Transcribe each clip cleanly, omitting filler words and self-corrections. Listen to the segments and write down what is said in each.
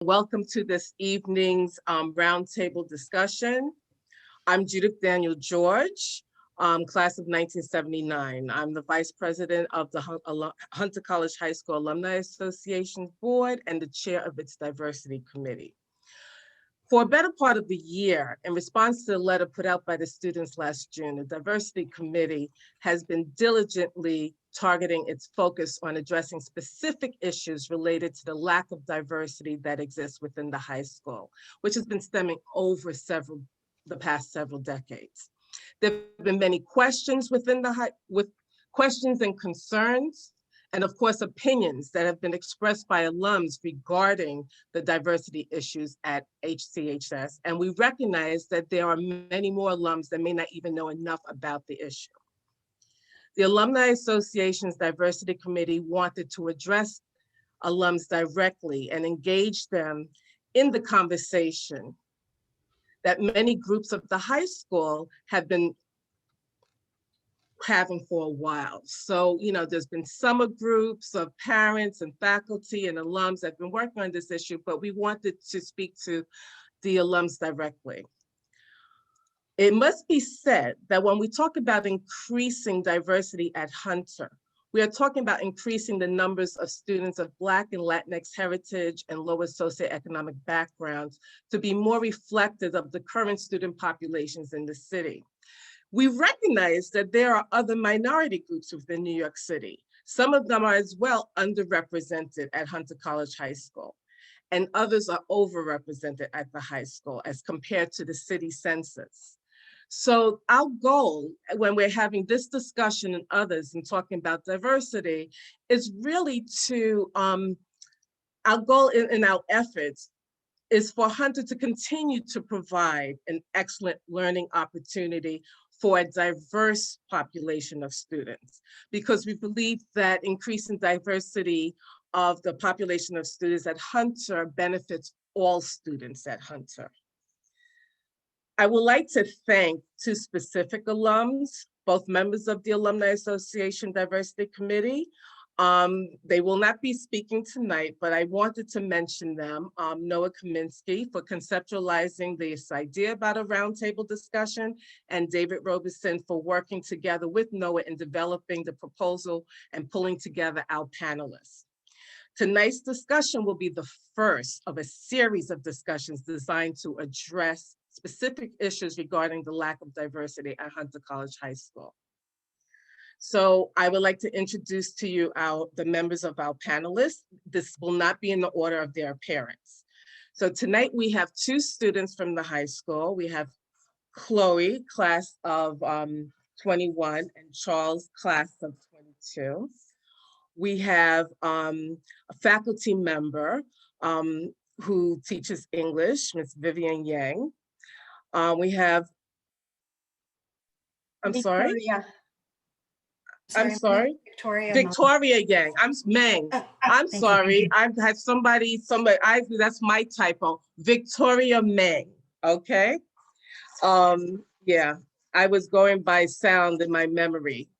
Welcome to this evening's roundtable discussion. I'm Judith Daniel-George, class of 1979. I'm the Vice President of the Hunter College High School Alumni Association Board and the Chair of its Diversity Committee. For a better part of the year, in response to the letter put out by the students last June, the Diversity Committee has been diligently targeting its focus on addressing specific issues related to the lack of diversity that exists within the high school, which has been stemming over the past several decades. There have been many questions within questions and concerns, and of course, opinions that have been expressed by alums regarding the diversity issues at HCHS. And we recognize that there are many more alums that may not even know enough about the issue. The Alumni Association's Diversity Committee wanted to address alums directly and engage them in the conversation that many groups of the high school have been having for a while. So, there's been summer groups of parents and faculty and alums that have been working on this issue, but we wanted to speak to the alums directly. It must be said that when we talk about increasing diversity at Hunter, we are talking about increasing the numbers of students of Black and Latinx heritage and lower socioeconomic backgrounds to be more reflective of the current student populations in the city. We recognize that there are other minority groups within New York City. Some of them are as well underrepresented at Hunter College High School, and others are overrepresented at the high school as compared to the city census. So our goal when we're having this discussion and others and talking about diversity is really to, our goal in our efforts is for Hunter to continue to provide an excellent learning opportunity for a diverse population of students, because we believe that increasing diversity of the population of students at Hunter benefits all students at Hunter. I would like to thank two specific alums, both members of the Alumni Association Diversity Committee. They will not be speaking tonight, but I wanted to mention them. Noah Kaminsky for conceptualizing this idea about a roundtable discussion, and David Robeson for working together with Noah in developing the proposal and pulling together our panelists. Tonight's discussion will be the first of a series of discussions designed to address specific issues regarding the lack of diversity at Hunter College High School. So I would like to introduce to you the members of our panelists. This will not be in the order of their appearance. So tonight we have two students from the high school. We have Chloe, class of 21, and Charles, class of 22. We have a faculty member who teaches English, Ms. Vivian Yang. We have, Victoria. I'm sorry. Victoria Yang. I'm Meng. I'm sorry. I've had somebody, that's my typo. Victoria Meng. Okay. Yeah, I was going by sound in my memory.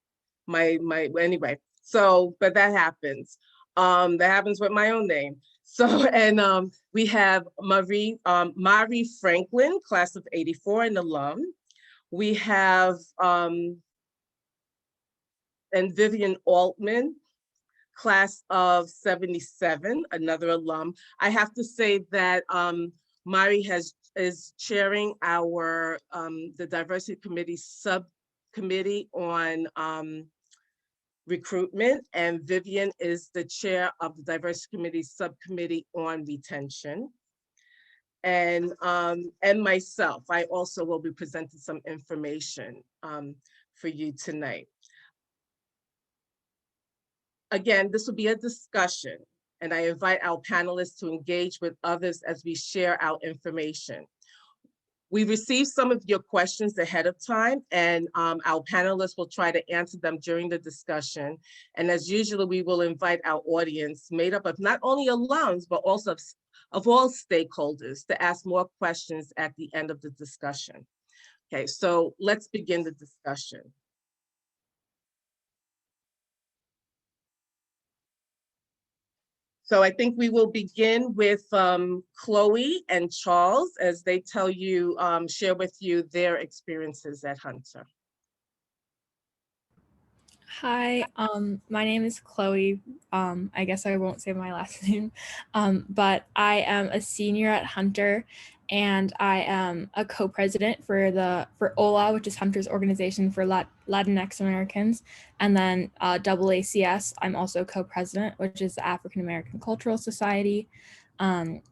Anyway. So, but that happens. That happens with my own name. So, and we have Mari Franklin, class of 84, an alum. We have, and Vivian Altman, class of 77, another alum. I have to say that Mari is chairing our, the Diversity Committee subcommittee on recruitment, and Vivian is the chair of the Diversity Committee subcommittee on retention. And myself, I also will be presenting some information for you tonight. Again, this will be a discussion, and I invite our panelists to engage with others as we share our information. We received some of your questions ahead of time, and our panelists will try to answer them during the discussion. And as usual, we will invite our audience made up of not only alums, but also of all stakeholders to ask more questions at the end of the discussion. Okay, so let's begin the discussion. So I think we will begin with Chloe and Charles as they tell you, share with you their experiences at Hunter. Hi, my name is Chloe. I guess I won't say my last name, but I am a senior at Hunter, and I am a co-president for OLA, which is Hunter's organization for Latinx Americans, and then AACS. I'm also co-president, which is the African American Cultural Society. I'm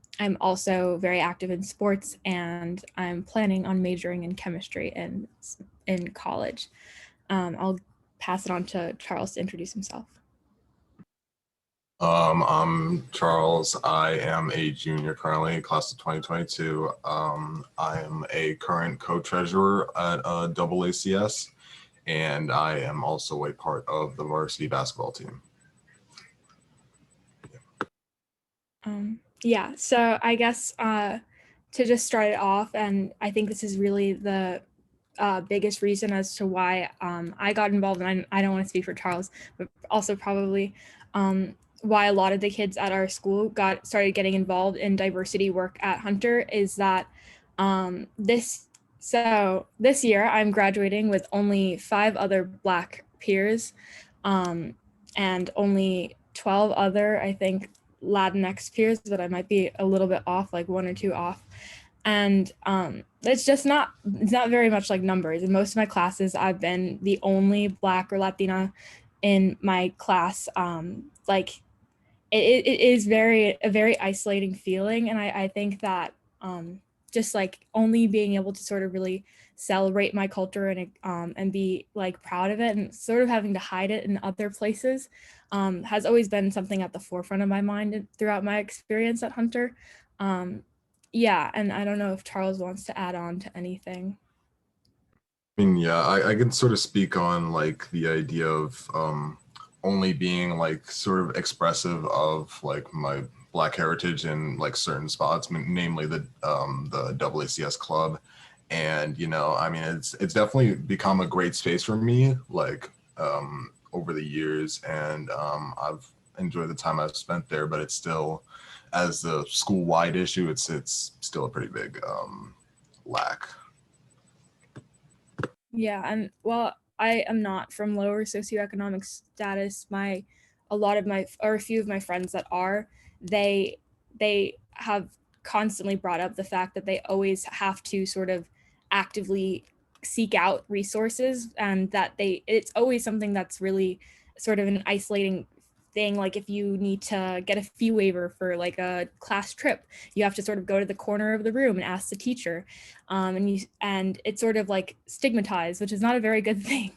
also very active in sports, and I'm planning on majoring in chemistry in college. I'll pass it on to Charles to introduce himself. I'm Charles. I am a junior currently, class of 2022. I am a current co-treasurer at AACS, and I am also a part of the varsity basketball team. Yeah, so I guess to just start it off, and I think this is really the biggest reason as to why I got involved, and I don't want to speak for Charles, but also probably why a lot of the kids at our school started getting involved in diversity work at Hunter is that this year I'm graduating with only 5 other Black peers and only 12 other, I think, Latinx peers, but I might be a little bit off, like 1 or 2 off. And it's not very much like numbers. In most of my classes, I've been the only Black or Latina in my class. Like it is a very isolating feeling. And I think that just like only being able to sort of really celebrate my culture and be like proud of it, and sort of having to hide it in other places has always been something at the forefront of my mind throughout my experience at Hunter. Yeah, and I don't know if Charles wants to add on to anything. I mean, yeah, I can sort of speak on like the idea of only being like sort of expressive of like my Black heritage in like certain spots, namely the AACS club. And, you know, I mean, it's definitely become a great space for me, like over the years. And I've enjoyed the time I've spent there, but it's still, as the school-wide issue, it's still a pretty big lack. Yeah, and well, I am not from lower socioeconomic status. A few of my friends that are, they have constantly brought up the fact that they always have to sort of actively seek out resources, and that it's always something that's really sort of an isolating thing. Like if you need to get a fee waiver for like a class trip, you have to sort of go to the corner of the room and ask the teacher, and it's sort of like stigmatized, which is not a very good thing.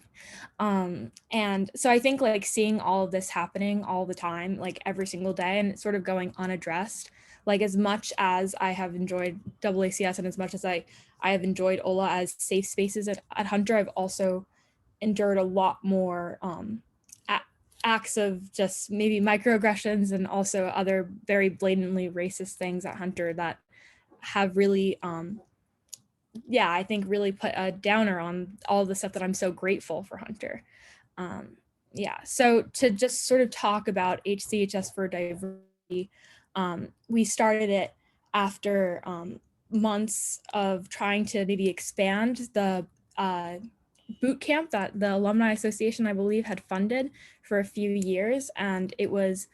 And so I think like seeing all of this happening all the time, like every single day, and it's sort of going unaddressed, like as much as I have enjoyed AACS and as much as I have enjoyed OLA as safe spaces at Hunter, I've also endured a lot more acts of just maybe microaggressions and also other very blatantly racist things at Hunter that have really I think really put a downer on all the stuff that I'm so grateful for Hunter. So to just sort of talk about HCHS for Diversity, we started it after months of trying to maybe expand the boot camp that the Alumni Association, I believe, had funded for a few years, and it was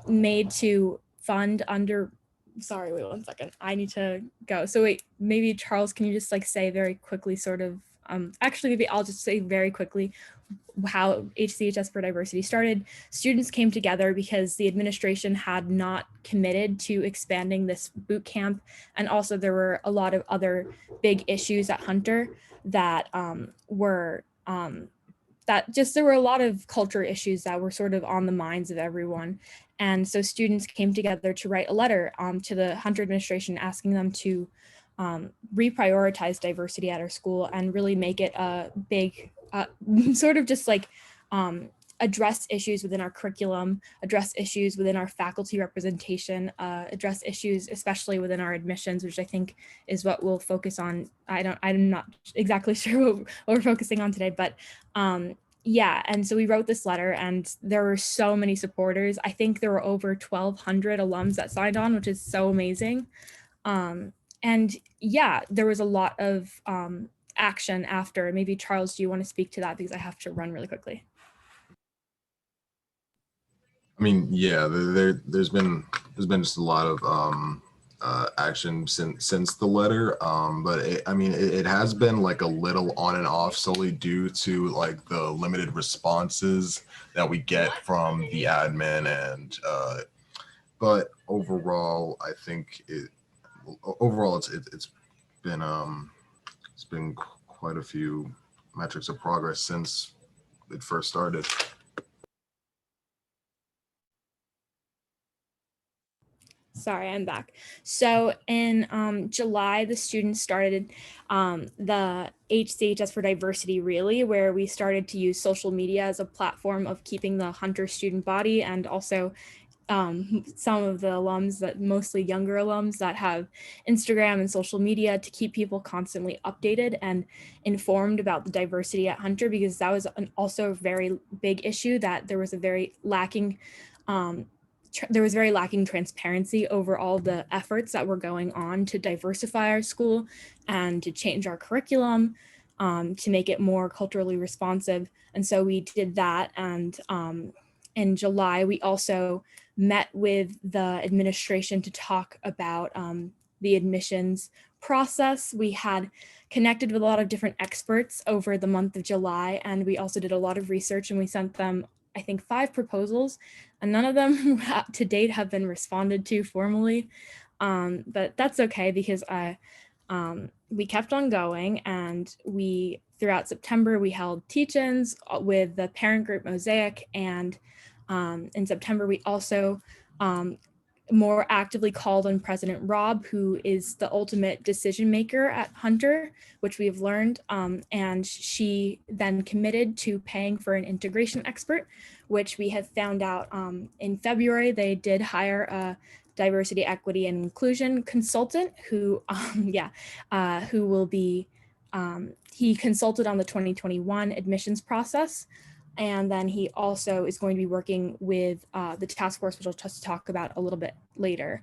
made to fund sorry, wait 1 second. I need to go. So wait, maybe Charles, can you just like say very quickly sort of, actually maybe I'll just say very quickly how HCHS for Diversity started. Students came together because the administration had not committed to expanding this boot camp. And also there were a lot of other big issues at Hunter that there were a lot of culture issues that were sort of on the minds of everyone. And so students came together to write a letter to the Hunter administration asking them to reprioritize diversity at our school and really make it a big, sort of just like address issues within our curriculum, address issues within our faculty representation, address issues especially within our admissions, which I think is what we'll focus on. I'm not exactly sure what we're focusing on today, but yeah, and so we wrote this letter and there were so many supporters. I think there were over 1,200 alums that signed on, which is so amazing. And yeah, there was a lot of action after. Maybe Charles, do you want to speak to that, because I have to run really quickly? I mean, yeah, there's been just a lot of action since the letter, but it has been like a little on and off, solely due to like the limited responses that we get from the admin, and but overall, I think it's been quite a few metrics of progress since it first started. Sorry, I'm back. So in July, the students started the HCHS for Diversity Really, where we started to use social media as a platform of keeping the Hunter student body, and also some of the alums, that mostly younger alums, that have Instagram and social media, to keep people constantly updated and informed about the diversity at Hunter, because that was also a very big issue, that there was a very lacking transparency over all the efforts that were going on to diversify our school and to change our curriculum, to make it more culturally responsive. And so we did that. And in July, we also met with the administration to talk about the admissions process. We had connected with a lot of different experts over the month of July, and we also did a lot of research, and we sent them, I think, 5 proposals, and none of them to date have been responded to formally. But that's okay, because we kept on going, and throughout September, we held teach-ins with the parent group Mosaic, and in September, we also more actively called on President Rob, who is the ultimate decision maker at Hunter, which we've learned, and she then committed to paying for an integration expert, which we have found out in February. They did hire a diversity, equity, and inclusion consultant who, who will be, he consulted on the 2021 admissions process. And then he also is going to be working with the task force, which I'll just talk about a little bit later.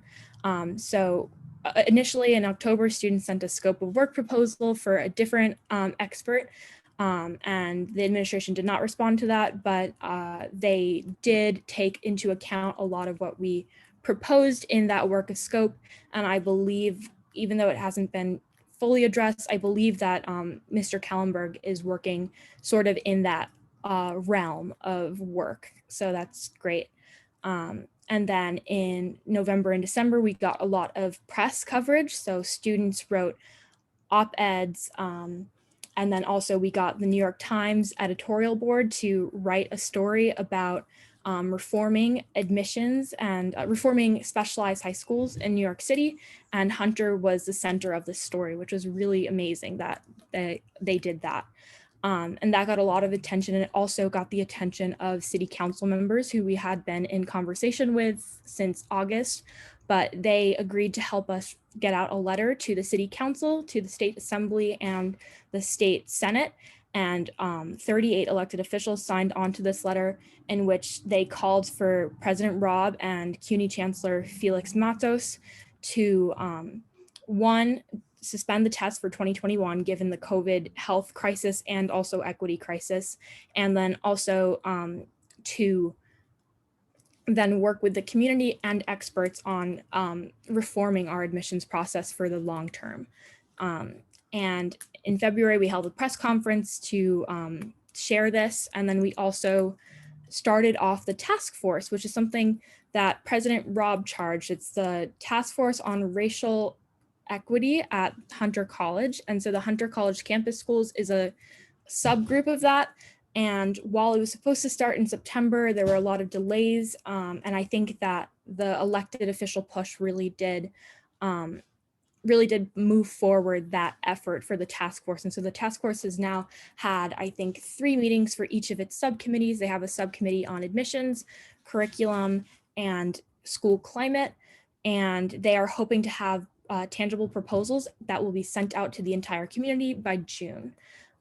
Initially in October, students sent a scope of work proposal for a different expert, and the administration did not respond to that, but they did take into account a lot of what we proposed in that work of scope. And I believe, even though it hasn't been fully addressed, I believe that Mr. Kallenberg is working sort of in that realm of work. So that's great. And then in November and December, we got a lot of press coverage. So students wrote op-eds, and then also we got the New York Times editorial board to write a story about reforming admissions and reforming specialized high schools in New York City. And Hunter was the center of this story, which was really amazing that they did that. And that got a lot of attention, and it also got the attention of city council members who we had been in conversation with since August, but they agreed to help us get out a letter to the city council, to the state assembly, and the state senate. And 38 elected officials signed on to this letter, in which they called for President Rob and CUNY Chancellor Felix Matos to, one, suspend the test for 2021 given the COVID health crisis and also equity crisis, and then also to then work with the community and experts on reforming our admissions process for the long term. And in February, we held a press conference to share this, and then we also started off the task force, which is something that President Rob charged. It's the Task Force on Racial Equity at Hunter College. And so the Hunter College campus schools is a subgroup of that. And while it was supposed to start in September, there were a lot of delays. And I think that the elected official push really did move forward that effort for the task force. And so the task force has now had, I think, 3 meetings for each of its subcommittees. They have a subcommittee on admissions, curriculum, and school climate. And they are hoping to have tangible proposals that will be sent out to the entire community by June.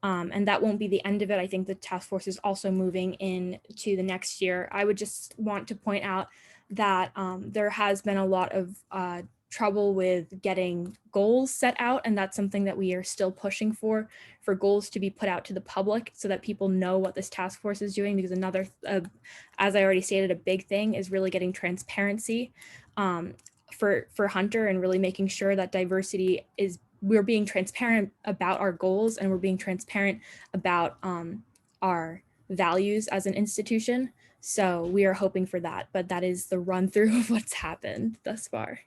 And that won't be the end of it. I think the task force is also moving into the next year. I would just want to point out that there has been a lot of trouble with getting goals set out, and that's something that we are still pushing for goals to be put out to the public so that people know what this task force is doing, because another, as I already stated, a big thing is really getting transparency for Hunter, and really making sure that diversity is, we're being transparent about our goals, and we're being transparent about our values as an institution. So we are hoping for that, but that is the run through of what's happened thus far.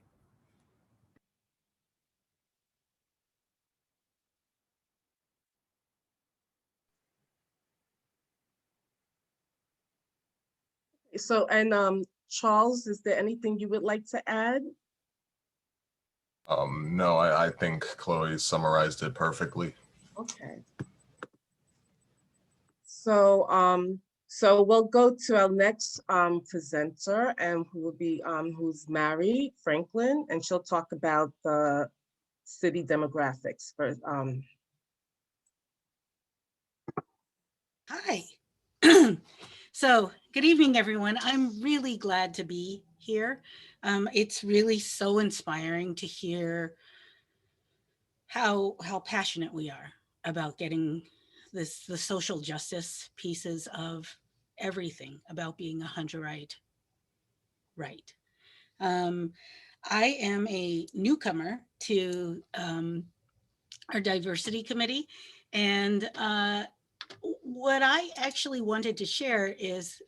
So, and Charles, is there anything you would like to add? No, I think Chloe summarized it perfectly. Okay. So we'll go to our next presenter, and who will be who's Amira Franklin, and she'll talk about the city demographics for Hi. So good evening, everyone. I'm really glad to be here. It's really so inspiring to hear how passionate we are about getting the social justice pieces of everything about being a Hunterite right. I am a newcomer to our diversity committee, and what I actually wanted to share is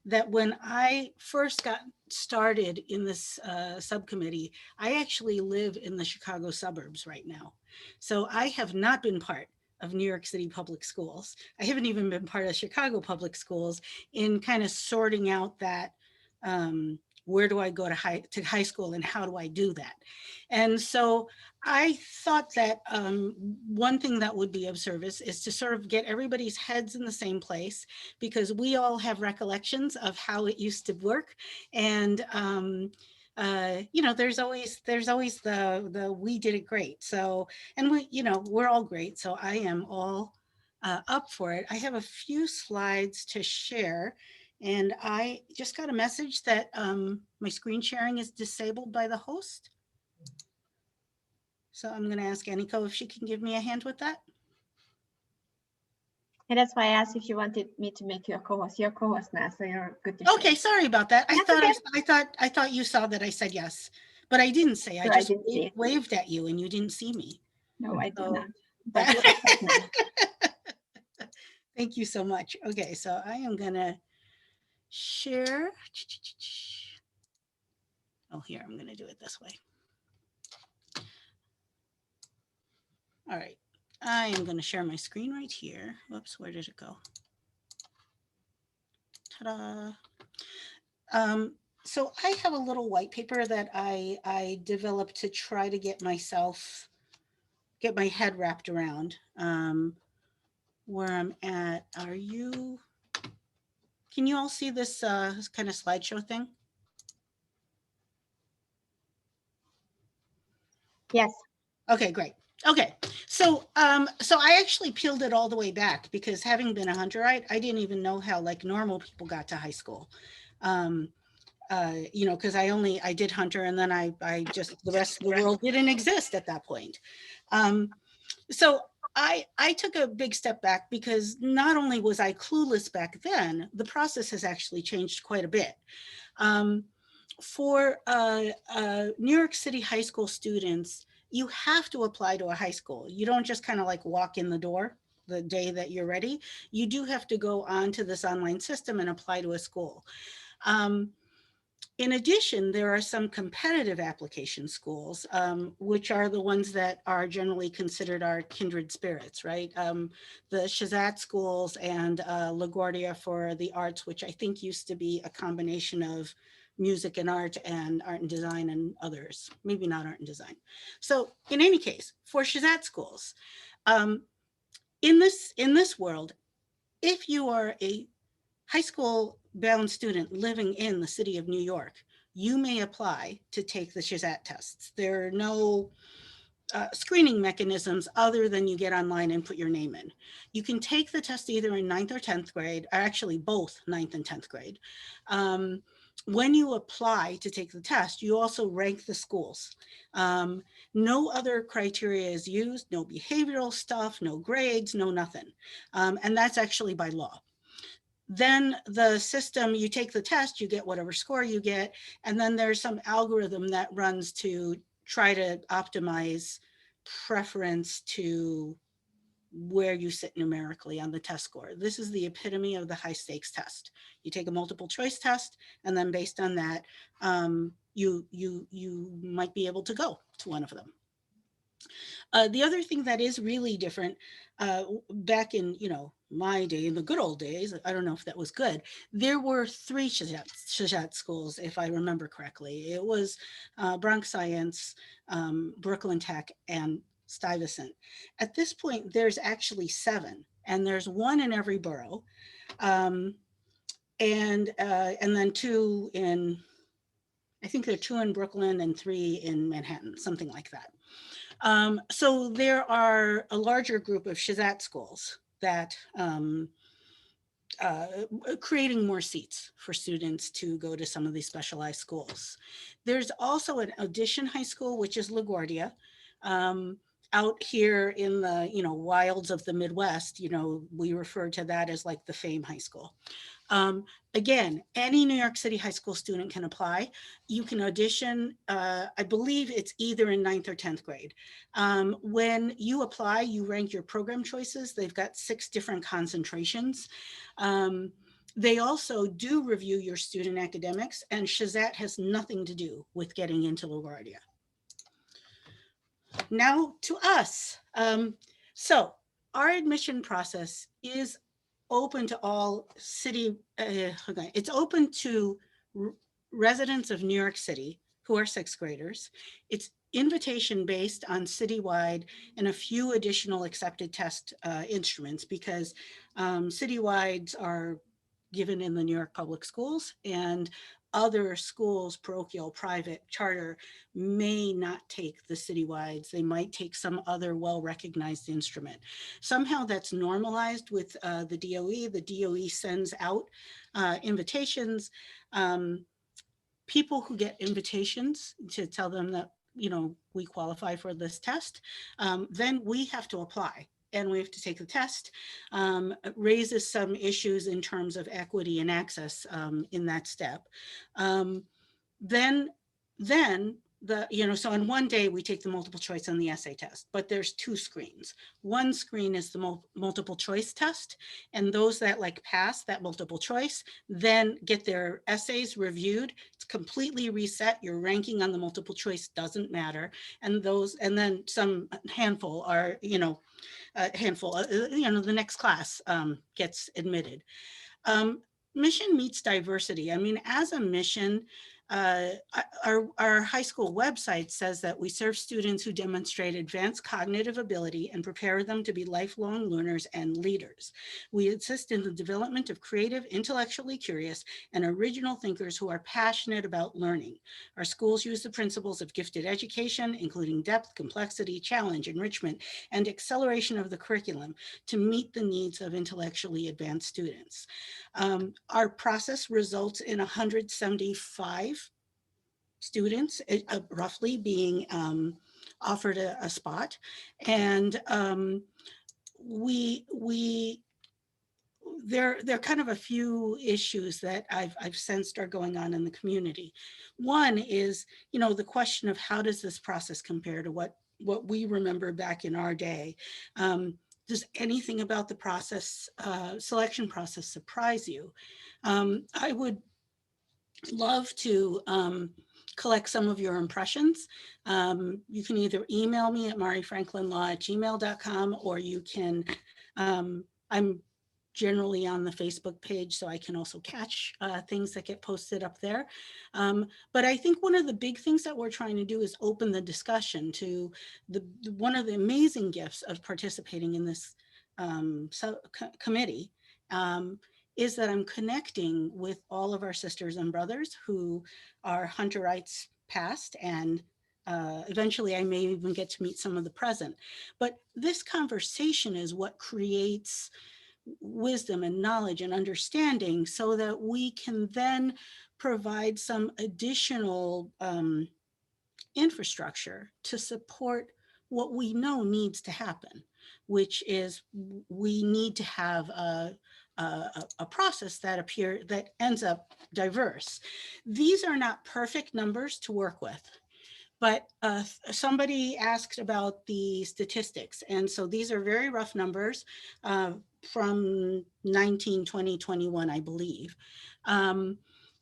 that when I first got started in this subcommittee, I actually live in the Chicago suburbs right now. So I have not been part of New York City public schools. I haven't even been part of Chicago public schools in kind of sorting out that where do I go to high school and how do I do that? And so I thought that one thing that would be of service is to sort of get everybody's heads in the same place, because we all have recollections of how it used to work. And you know, there's always the we did it great. So, and we, you know, we're all great. So I am all up for it. I have a few slides to share. And I just got a message that my screen sharing is disabled by the host. So I'm going to ask Aniko if she can give me a hand with that. And that's why I asked if you wanted me to make you a co-host. You're co-host now, so you're good to Okay, share. sorry about that. Okay. I thought you saw that I said yes, but I didn't say. So I just I waved at you and you didn't see me. No, I did So- not. But you're okay now. Thank you so much. Okay, so I am going to share. Oh, here, I'm going to do it this way. All right, I am going to share my screen right here. Whoops, where did it go? Ta-da. So I have a little white paper that I developed to try to get my head wrapped around where I'm at. Can you all see this kind of slideshow thing? Yes. Okay, great. Okay, so I actually peeled it all the way back, because having been a Hunterite, I didn't even know how like normal people got to high school. You know, because I did Hunter, and then I just, the rest of the world didn't exist at that point. So I took a big step back, because not only was I clueless back then, the process has actually changed quite a bit. For New York City high school students, you have to apply to a high school. You don't just kind of like walk in the door the day that you're ready. You do have to go onto this online system and apply to a school. In addition, there are some competitive application schools, which are the ones that are generally considered our kindred spirits, right? The Shazat schools and LaGuardia for the arts, which I think used to be a combination of music and art and design and others, maybe not art and design. So in any case, for Shazat schools, in this world, if you are a high school bound student living in the city of New York, you may apply to take the Shazat tests. There are no screening mechanisms other than you get online and put your name in. You can take the test either in 9th or 10th grade, or actually both 9th and 10th grade. When you apply to take the test, you also rank the schools. No other criteria is used, no behavioral stuff, no grades, no nothing. And that's actually by law. Then the system, you take the test, you get whatever score you get, and then there's some algorithm that runs to try to optimize preference to where you sit numerically on the test score. This is the epitome of the high stakes test. You take a multiple choice test, and then based on that, you might be able to go to one of them. The other thing that is really different, back in, my day, in the good old days, I don't know if that was good, there were 3 Shajat schools, if I remember correctly. It was Bronx Science, Brooklyn Tech, and Stuyvesant. At this point, there's actually 7, and there's 1 in every borough, and then 2 in, I think there are 2 in Brooklyn and 3 in Manhattan, something like that. So there are a larger group of Shazat schools that creating more seats for students to go to some of these specialized schools. There's also an addition high school, which is LaGuardia. Out here in the wilds of the Midwest, we refer to that as like the Fame High School. Again, any New York City high school student can apply. You can audition, I believe it's either in 9th or 10th grade. When you apply, you rank your program choices. They've got 6 different concentrations. They also do review your student academics, and Shazat has nothing to do with getting into LaGuardia. Now to us. So our admission process is open to all city, it's open to residents of New York City who are 6th graders. It's invitation based on citywide and a few additional accepted test instruments, because citywides are given in the New York public schools, and other schools, parochial, private, charter, may not take the citywides. They might take some other well-recognized instrument. Somehow that's normalized with the DOE. The DOE sends out invitations. People who get invitations to tell them that, we qualify for this test, then we have to apply. And we have to take the test. It raises some issues in terms of equity and access in that step. Then so on one day we take the multiple choice and the essay test, but there's 2 screens. One screen is the multiple choice test, and those that pass that multiple choice then get their essays reviewed. It's completely reset. Your ranking on the multiple choice doesn't matter. And then some handful are, the next class gets admitted. Mission meets diversity. I mean, as a mission, our high school website says that we serve students who demonstrate advanced cognitive ability and prepare them to be lifelong learners and leaders. We assist in the development of creative, intellectually curious, and original thinkers who are passionate about learning. Our schools use the principles of gifted education, including depth, complexity, challenge, enrichment, and acceleration of the curriculum to meet the needs of intellectually advanced students. Our process results in 175 students roughly being offered a spot. And there are kind of a few issues that I've sensed are going on in the community. One is, the question of how does this process compare to what we remember back in our day? Does anything about the process, selection process, surprise you? I would love to collect some of your impressions. You can either email me at marifranklinlaw@gmail.com, or you can, I'm generally on the Facebook page, so I can also catch things that get posted up there. But I think one of the big things that we're trying to do is open the discussion to one of the amazing gifts of participating in this committee is that I'm connecting with all of our sisters and brothers who are Hunterites past and eventually I may even get to meet some of the present. But this conversation is what creates wisdom and knowledge and understanding so that we can then provide some additional infrastructure to support what we know needs to happen, which is we need to have a process that ends up diverse. These are not perfect numbers to work with, but somebody asked about the statistics. And so these are very rough numbers from 19, 20, 21, I believe.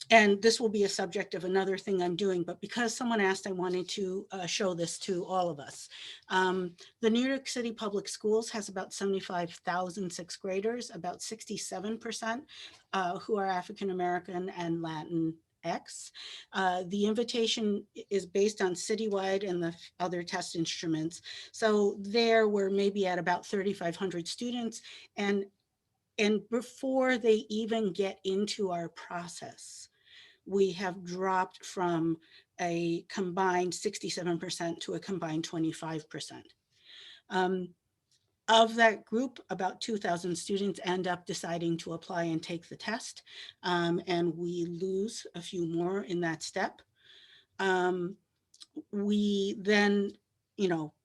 And this will be a subject of another thing I'm doing, but because someone asked, I wanted to show this to all of us. The New York City Public Schools has about 75,000 sixth graders, about 67% who are African-American and Latinx. The invitation is based on citywide and the other test instruments. So there we're maybe at about 3,500 students. And before they even get into our process, we have dropped from a combined 67% to a combined 25%. Of that group, about 2,000 students end up deciding to apply and take the test, and we lose a few more in that step. We then,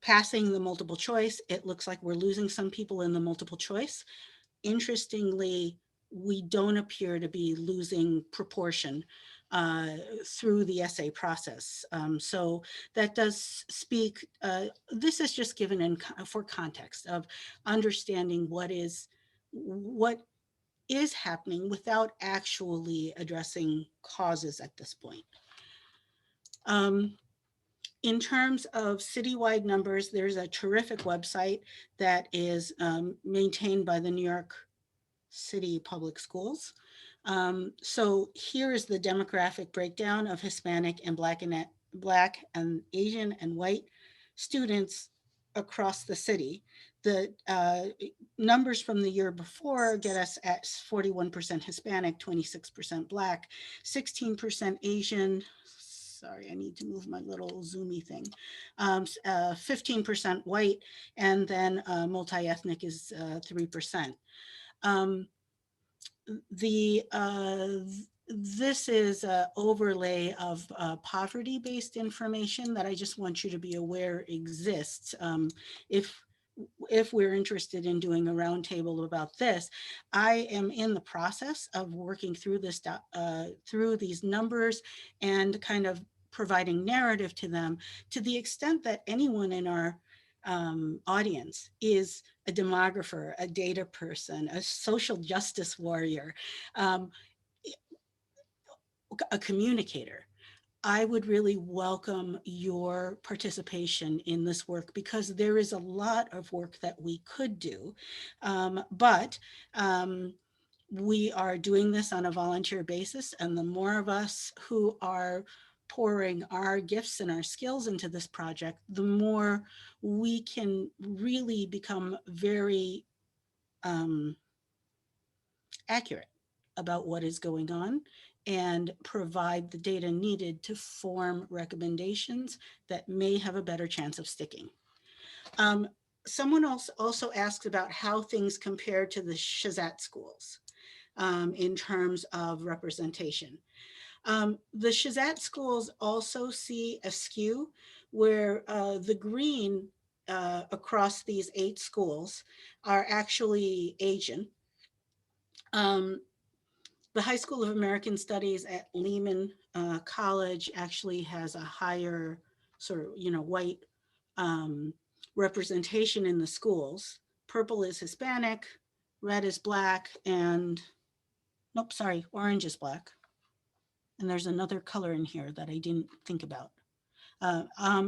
passing the multiple choice, it looks like we're losing some people in the multiple choice. Interestingly, we don't appear to be losing proportion through the essay process. So that does speak, this is just given for context of understanding what is happening without actually addressing causes at this point. In terms of citywide numbers, there's a terrific website that is maintained by the New York City Public Schools. So here is the demographic breakdown of Hispanic and Black and Asian and white students across the city. The numbers from the year before get us at 41% Hispanic, 26% Black, 16% Asian. Sorry, I need to move my little zoomy thing. 15% white, and then multi-ethnic is 3%. This is an overlay of poverty-based information that I just want you to be aware exists. If we're interested in doing a roundtable about this, I am in the process of working through this, through these numbers and kind of providing narrative to them, to the extent that anyone in our audience is a demographer, a data person, a social justice warrior, a communicator. I would really welcome your participation in this work, because there is a lot of work that we could do, but we are doing this on a volunteer basis, and the more of us who are pouring our gifts and our skills into this project, the more we can really become very accurate about what is going on and provide the data needed to form recommendations that may have a better chance of sticking. Someone else also asked about how things compare to the Shazat schools in terms of representation. The Shazat schools also see a skew where the green across these 8 schools are actually Asian. The High School of American Studies at Lehman College actually has a higher sort of, white representation in the schools. Purple is Hispanic, red is Black, and nope, sorry, orange is Black. And there's another color in here that I didn't think about.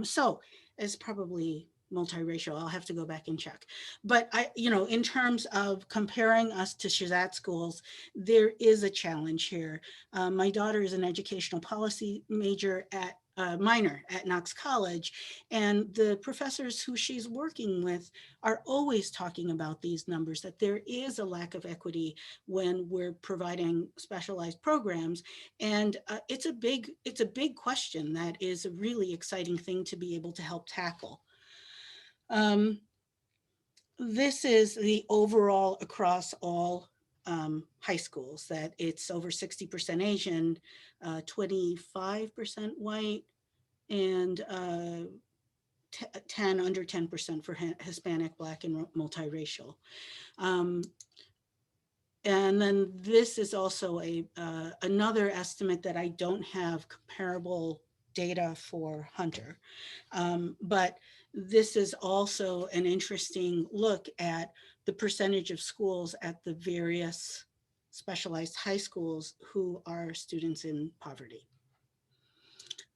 So it's probably multiracial. I'll have to go back and check. But in terms of comparing us to Shazat schools, there is a challenge here. My daughter is an educational policy major at minor at Knox College, and the professors who she's working with are always talking about these numbers, that there is a lack of equity when we're providing specialized programs. And it's a big question that is a really exciting thing to be able to help tackle. This is the overall across all high schools, that it's over 60% Asian, 25% white, and under 10% for Hispanic, Black, and multiracial. And then this is also another estimate that I don't have comparable data for Hunter, but this is also an interesting look at the percentage of schools at the various specialized high schools who are students in poverty.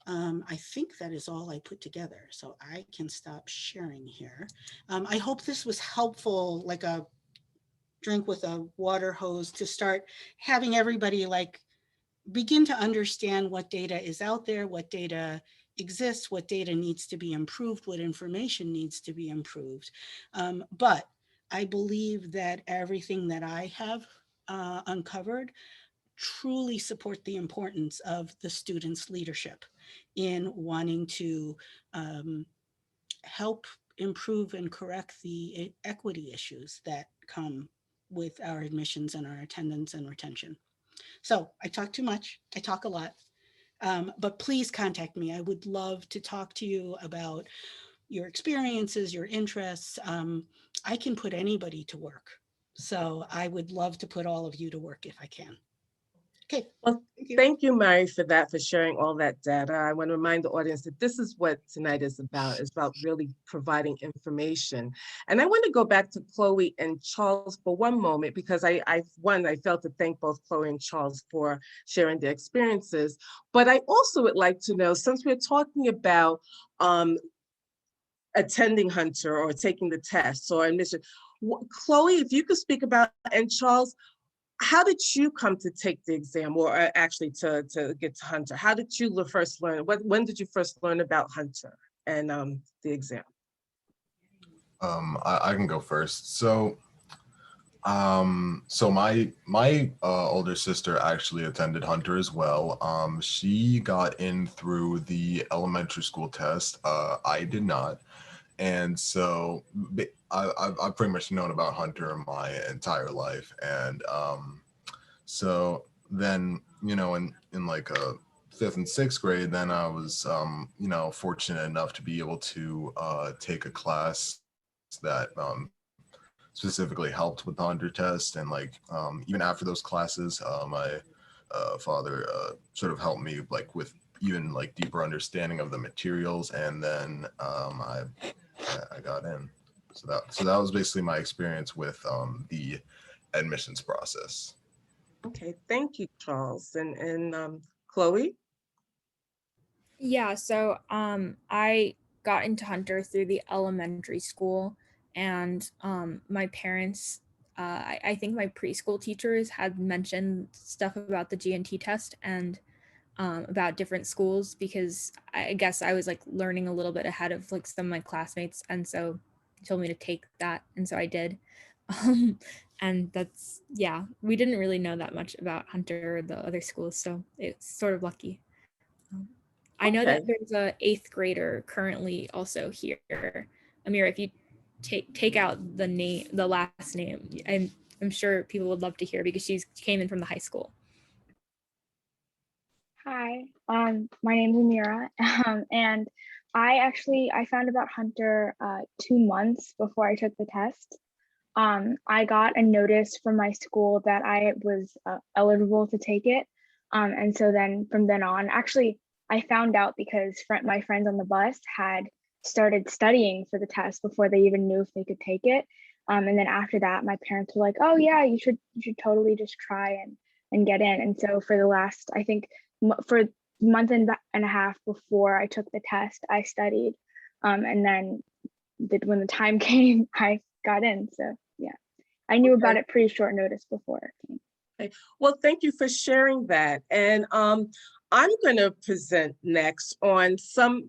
I think that is all I put together, so I can stop sharing here. I hope this was helpful, like a drink with a water hose, to start having everybody like begin to understand what data is out there, what data exists, what data needs to be improved, what information needs to be improved. But I believe that everything that I have uncovered truly support the importance of the students' leadership in wanting to help improve and correct the equity issues that come with our admissions and our attendance and retention. So I talk too much, I talk a lot, but please contact me. I would love to talk to you about your experiences, your interests. I can put anybody to work. So I would love to put all of you to work if I can. Okay. Well, thank you, Mary, for that, for sharing all that data. I want to remind the audience that this is what tonight is about. It's about really providing information. And I want to go back to Chloe and Charles for one moment, because I felt to thank both Chloe and Charles for sharing their experiences. But I also would like to know, since we're talking about attending Hunter or taking the test or admission, Chloe, if you could speak about, and Charles, how did you come to take the exam, or actually to get to Hunter? How did you first learn? When did you first learn about Hunter and the exam? I can go first. So my older sister actually attended Hunter as well. She got in through the elementary school test. I did not. And so I've pretty much known about Hunter my entire life. And so then, you know, in like a 5th and 6th grade, then I was, you know, fortunate enough to be able to take a class that specifically helped with the Hunter test. And like, even after those classes, my father sort of helped me like with even like deeper understanding of the materials. And then I got in. So that was basically my experience with the admissions process. Okay, thank you, Charles. And Chloe? Yeah, so I got into Hunter through the elementary school, and my parents, I think my preschool teachers had mentioned stuff about the GNT test and about different schools, because I guess I was like learning a little bit ahead of like some of my classmates, and so they told me to take that, and so I did. And that's, yeah, we didn't really know that much about Hunter or the other schools, so it's sort of lucky. I know that there's a 8th grader currently also here. Amira, if you take out the last name, I'm sure people would love to hear, because she came in from the high school. Hi, my name is Amira, and I found about Hunter 2 months before I took the test. I got a notice from my school that I was eligible to take it, and so then from then on, actually, I found out because my friends on the bus had started studying for the test before they even knew if they could take it. And then after that, my parents were like, "Oh yeah, you should totally just try and get in." And so for the last, I think, for a month and a half before I took the test, I studied, and then when the time came, I got in. So yeah, I knew about it pretty short notice before it came. Okay. Well, thank you for sharing that. And I'm going to present next on some,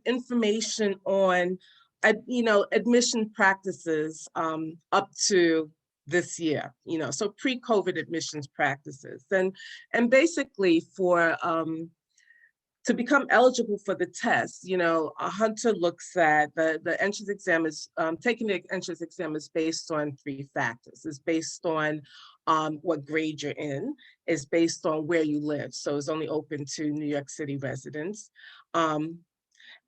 information on, admission practices up to this year, so pre-COVID admissions practices. And basically for, to become eligible for the test, a Hunter looks at the entrance exam is, taking the entrance exam is based on 3 factors. It's based on what grade you're in, is based on where you live. So it's only open to New York City residents.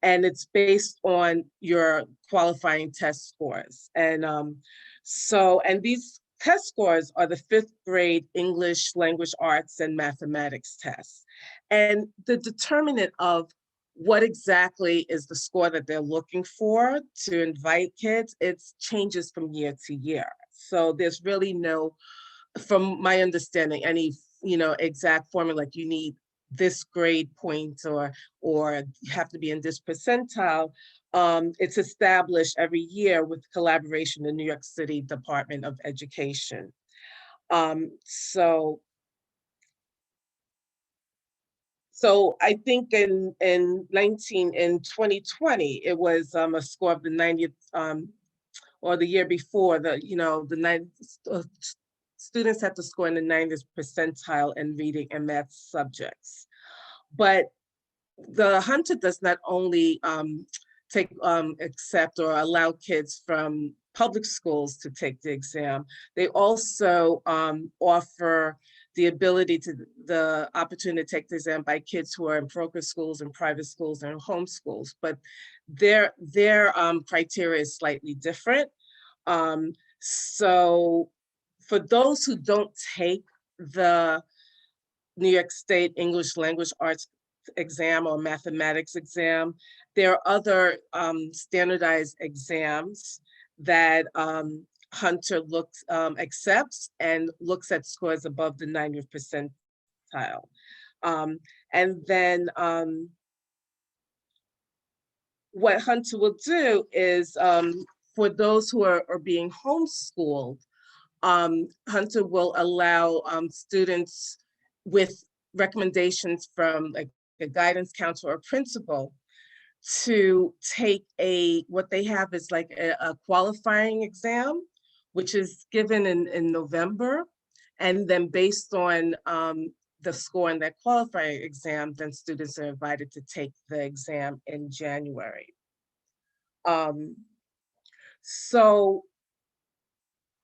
And it's based on your qualifying test scores. And and these test scores are the 5th grade English, language arts, and mathematics tests. And the determinant of what exactly is the score that they're looking for to invite kids, it changes from year to year. So there's really no, from my understanding, any exact formula, like you need this grade point or you have to be in this percentile. It's established every year with collaboration in the New York City Department of Education. So I think in 2020, it was a score of the 90th, or the year before, the students had to score in the 90th percentile in reading and math subjects. But the Hunter does not only accept or allow kids from public schools to take the exam, they also offer the ability to the opportunity to take the exam by kids who are in broker schools and private schools and home schools. But their criteria is slightly different. So for those who don't take the New York State English Language Arts exam or mathematics exam, there are other standardized exams that Hunter accepts and looks at scores above the 90th percentile. And then what Hunter will do is, for those who are being homeschooled, Hunter will allow students with recommendations from like a guidance counselor or principal to take what they have is like a qualifying exam, which is given in November. And then based on the score in that qualifying exam, then students are invited to take the exam in January. So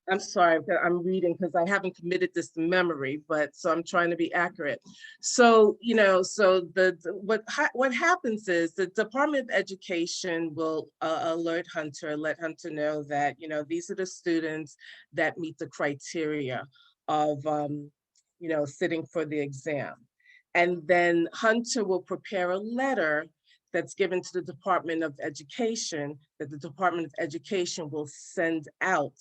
I'm sorry, I'm reading because I haven't committed this to memory, but so I'm trying to be accurate. So, so what happens is the Department of Education will alert Hunter, let Hunter know that, these are the students that meet the criteria of, sitting for the exam. And then Hunter will prepare a letter that's given to the Department of Education that the Department of Education will send out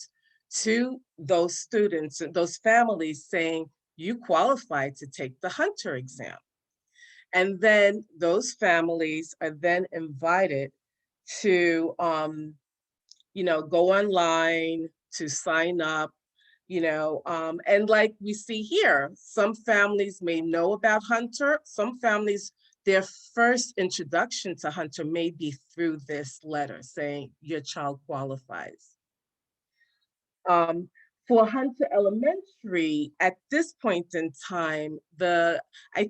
to those students and those families saying, you qualify to take the Hunter exam. And then those families are then invited to, go online, to sign up, and like we see here, some families may know about Hunter, some families, their first introduction to Hunter may be through this letter saying your child qualifies. For Hunter Elementary, at this point in time, I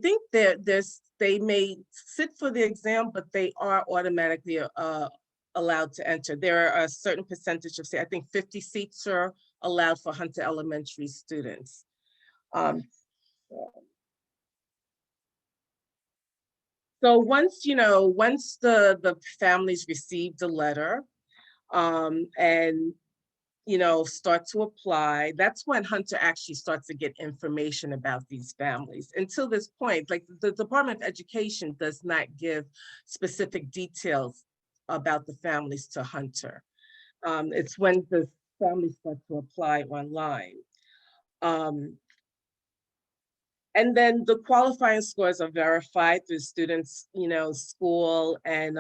think they may sit for the exam, but they are automatically allowed to enter. There are a certain percentage of, say, I think 50 seats are allowed for Hunter Elementary students. So once the families receive the letter and start to apply, that's when Hunter actually starts to get information about these families. Until this point, like the Department of Education does not give specific details about the families to Hunter. It's when the families start to apply online. And then the qualifying scores are verified through students, school, and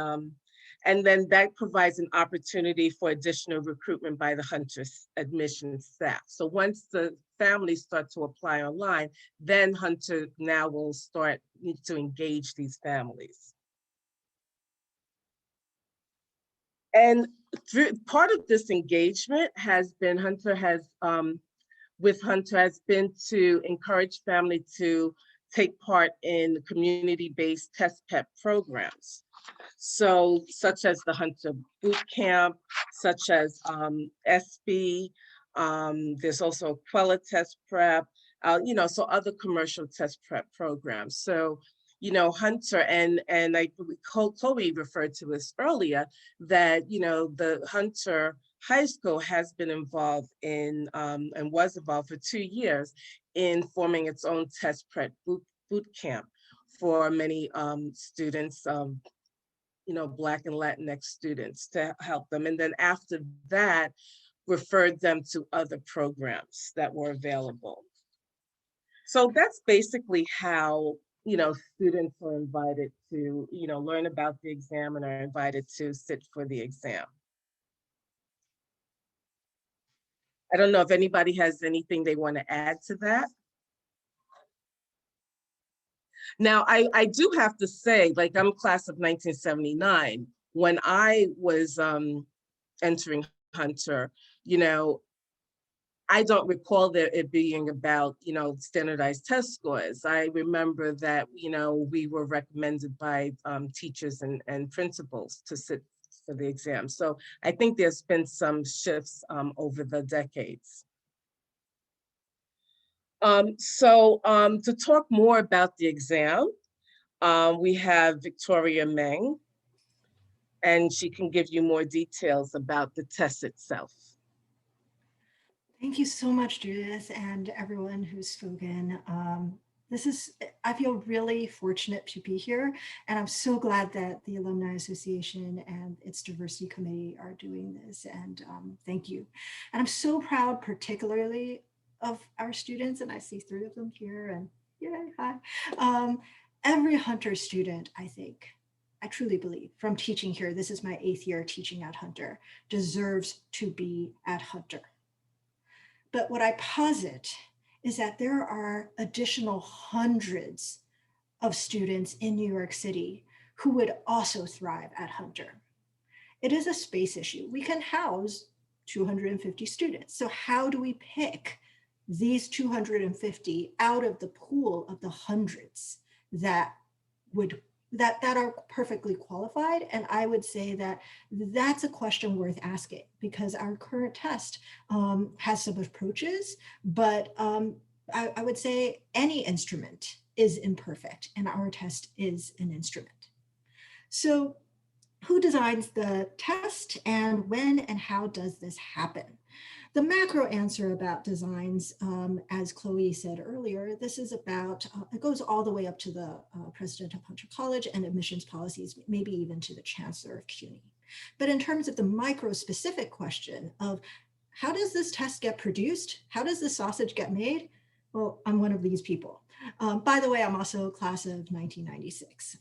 then that provides an opportunity for additional recruitment by the Hunter admissions staff. So once the families start to apply online, then Hunter now will start to engage these families. And part of this engagement has been, with Hunter has been to encourage family to take part in community-based test prep programs. So such as the Hunter Boot Camp, such as SB, there's also Quella Test Prep, so other commercial test prep programs. So, Hunter, and I believe Chloe referred to this earlier, that, the Hunter High School has been involved in, and was involved for 2 years in forming its own test prep boot camp for many students, Black and Latinx students, to help them. And then after that, referred them to other programs that were available. So that's basically how, students are invited to, learn about the exam and are invited to sit for the exam. I don't know if anybody has anything they want to add to that. Now, I do have to say, like, I'm class of 1979. When I was entering Hunter, I don't recall it being about, standardized test scores. I remember that, we were recommended by teachers and principals to sit for the exam. So I think there's been some shifts over the decades. To talk more about the exam, we have Victoria Meng, and she can give you more details about the test itself. Thank you so much, Judith, and everyone who's spoken. I feel really fortunate to be here, and I'm so glad that the Alumni Association and its diversity committee are doing this, and thank you. And I'm so proud, particularly of our students, and I see 3 of them here, and yay, hi. Every Hunter student, I truly believe, from teaching here, this is my 8th year teaching at Hunter, deserves to be at Hunter. But what I posit is that there are additional hundreds of students in New York City who would also thrive at Hunter. It is a space issue. We can house 250 students. So how do we pick these 250 out of the pool of the hundreds that are perfectly qualified? And I would say that that's a question worth asking, because our current test has some approaches, but I would say any instrument is imperfect, and our test is an instrument. So who designs the test, and when and how does this happen? The macro answer about designs, as Chloe said earlier, this is about, it goes all the way up to the president of Hunter College and admissions policies, maybe even to the chancellor of CUNY. But in terms of the micro specific question of how does this test get produced? How does the sausage get made? Well, I'm one of these people. By the way, I'm also a class of 1996.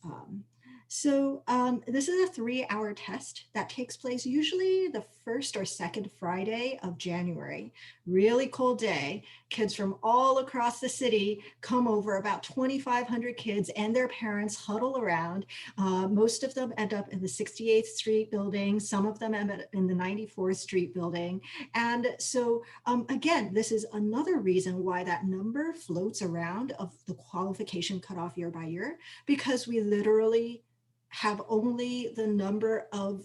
So this is a 3-hour test that takes place usually the 1st or 2nd Friday of January. Really cold day. Kids from all across the city come over, about 2,500 kids and their parents huddle around. Most of them end up in the 68th Street building. Some of them end up in the 94th Street building. And so again, this is another reason why that number floats around of the qualification cutoff year by year, because we literally have only the number of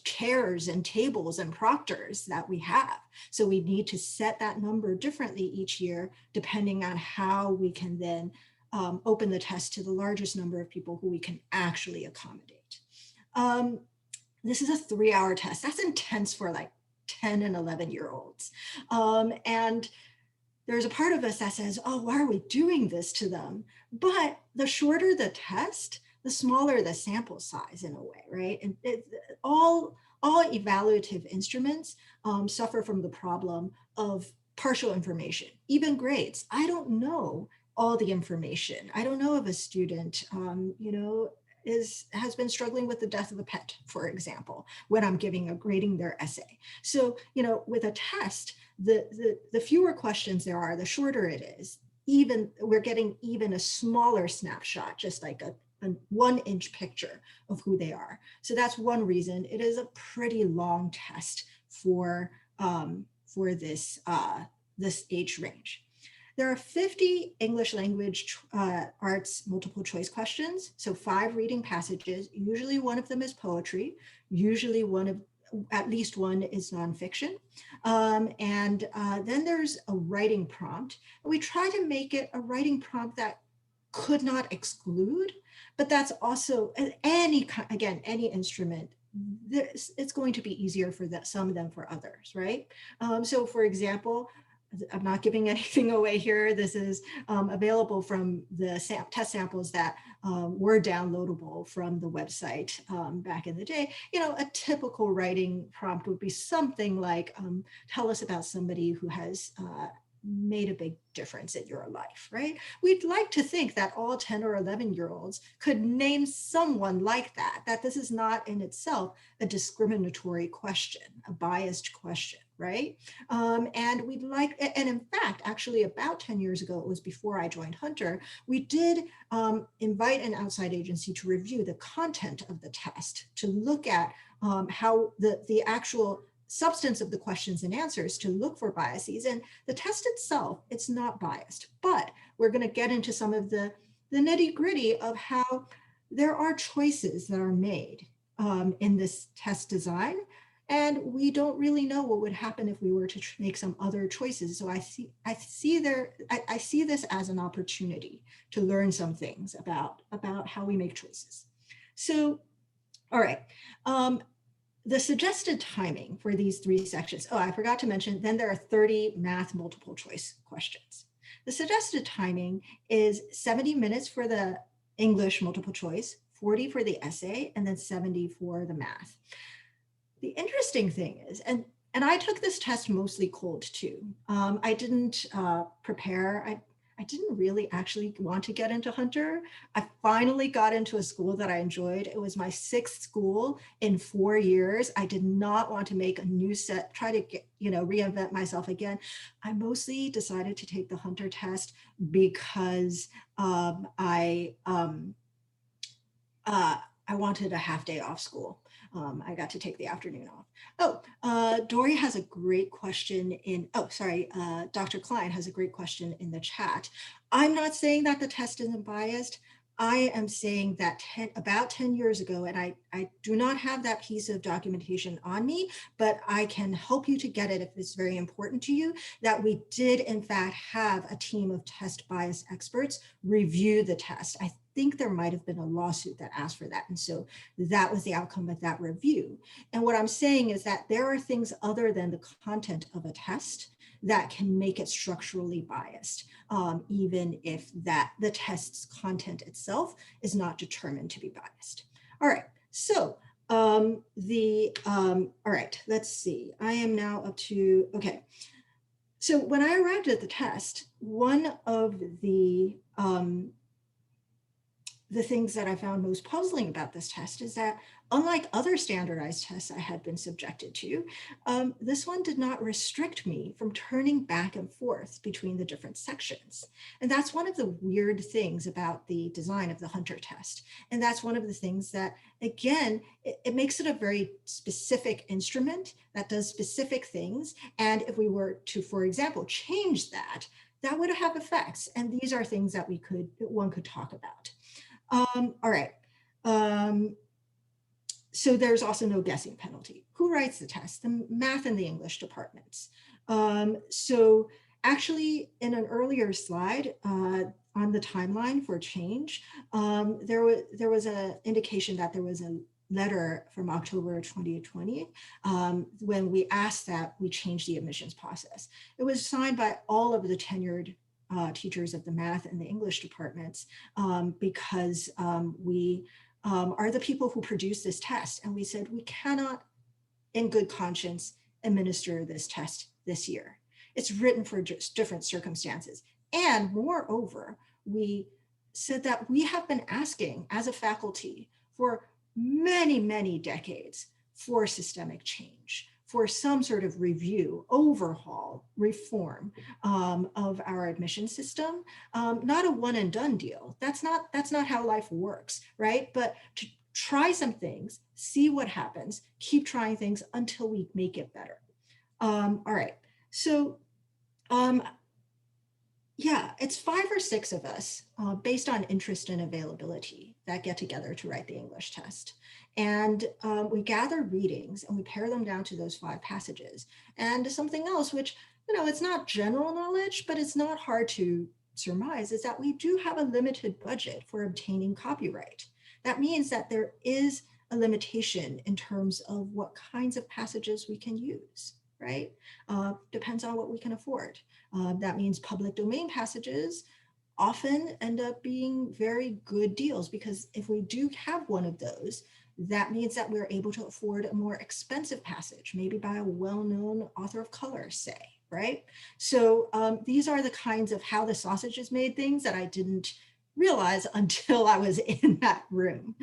chairs and tables and proctors that we have. So we need to set that number differently each year, depending on how we can then open the test to the largest number of people who we can actually accommodate. This is a 3-hour test. That's intense for like 10 and 11-year-olds. And there's a part of us that says, oh, why are we doing this to them? But the shorter the test, the smaller the sample size in a way, right? And all evaluative instruments suffer from the problem of partial information, even grades. I don't know all the information. I don't know if a student, has been struggling with the death of a pet, for example, when I'm grading their essay. So, you know, with a test, the fewer questions there are, the shorter it is. Even we're getting even a smaller snapshot, just like a 1-inch picture of who they are. So that's one reason it is a pretty long test for this this age range. There are 50 English language arts multiple choice questions. So 5 reading passages. Usually one of them is poetry. Usually at least one is nonfiction. Then there's a writing prompt. We try to make it a writing prompt that could not exclude, but that's also any instrument. It's going to be easier for some than for others, right? So for example, I'm not giving anything away here. This is available from the test samples that were downloadable from the website back in the day. You know, a typical writing prompt would be something like, tell us about somebody who has made a big difference in your life, right? We'd like to think that all 10 or 11-year-olds could name someone like that this is not in itself a discriminatory question, a biased question, right? And in fact, actually about 10 years ago, it was before I joined Hunter, we did invite an outside agency to review the content of the test, to look at how the actual substance of the questions and answers, to look for biases. And the test itself, it's not biased, but we're going to get into some of the nitty gritty of how there are choices that are made in this test design. And we don't really know what would happen if we were to make some other choices. So I see this as an opportunity to learn some things about how we make choices. So, all right. The suggested timing for these 3 sections. Oh, I forgot to mention, then there are 30 math multiple choice questions. The suggested timing is 70 minutes for the English multiple choice, 40 for the essay, and then 70 for the math. The interesting thing is, and I took this test mostly cold too. I didn't prepare. I didn't really actually want to get into Hunter. I finally got into a school that I enjoyed. It was my 6th school in 4 years. I did not want to make a new set, try to get, reinvent myself again. I mostly decided to take the Hunter test because I wanted a half day off school. I got to take the afternoon off. Dory has a great question Dr. Klein has a great question in the chat. I'm not saying that the test isn't biased. I am saying that about 10 years ago, and I do not have that piece of documentation on me, but I can help you to get it if it's very important to you, that we did in fact have a team of test bias experts review the test. I think there might have been a lawsuit that asked for that. And so that was the outcome of that review. And what I'm saying is that there are things other than the content of a test that can make it structurally biased, even if the test's content itself is not determined to be biased. All right, so all right, let's see. I am now up to, okay. So when I arrived at the test, one of the things that I found most puzzling about this test is that, unlike other standardized tests I had been subjected to, this one did not restrict me from turning back and forth between the different sections. And that's one of the weird things about the design of the Hunter test. And that's one of the things that, again, it makes it a very specific instrument that does specific things. And if we were to, for example, change that, that would have effects. And these are things that one could talk about. All right. So there's also no guessing penalty. Who writes the test? The math and the English departments. So actually, in an earlier slide on the timeline for change, there was an indication that there was a letter from October 2020 when we asked that we change the admissions process. It was signed by all of the tenured teachers of the math and the English departments because we are the people who produce this test. And we said, we cannot, in good conscience, administer this test this year. It's written for just different circumstances. And moreover, we said that we have been asking as a faculty for many, many decades for systemic change, for some sort of review, overhaul, reform of our admission system. Not a one and done deal. That's not how life works, right? But to try some things, see what happens, keep trying things until we make it better. All right, so yeah, it's 5 or 6 of us based on interest and availability that get together to write the English test. And we gather readings and we pare them down to those 5 passages. And something else, which, you know, it's not general knowledge, but it's not hard to surmise, is that we do have a limited budget for obtaining copyright. That means that there is a limitation in terms of what kinds of passages we can use, right? Depends on what we can afford. That means public domain passages often end up being very good deals, because if we do have one of those, that means that we're able to afford a more expensive passage, maybe by a well-known author of color, say, right? So these are the kinds of how the sausage is made things that I didn't realize until I was in that room.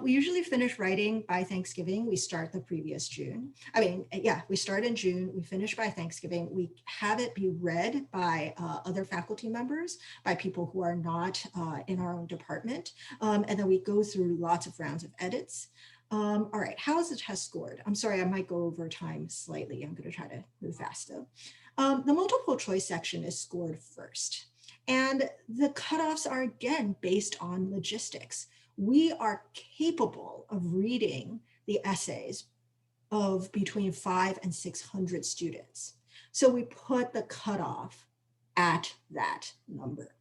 We usually finish writing by Thanksgiving. We start the previous June. I mean, yeah, we start in June, we finish by Thanksgiving. We have it be read by other faculty members, by people who are not in our own department. And then we go through lots of rounds of edits. All right, how is the test scored? I'm sorry, I might go over time slightly. I'm gonna try to move fast though. The multiple choice section is scored first. And the cutoffs are again based on logistics. We are capable of reading the essays of between 500 and 600 students. So we put the cutoff at that number.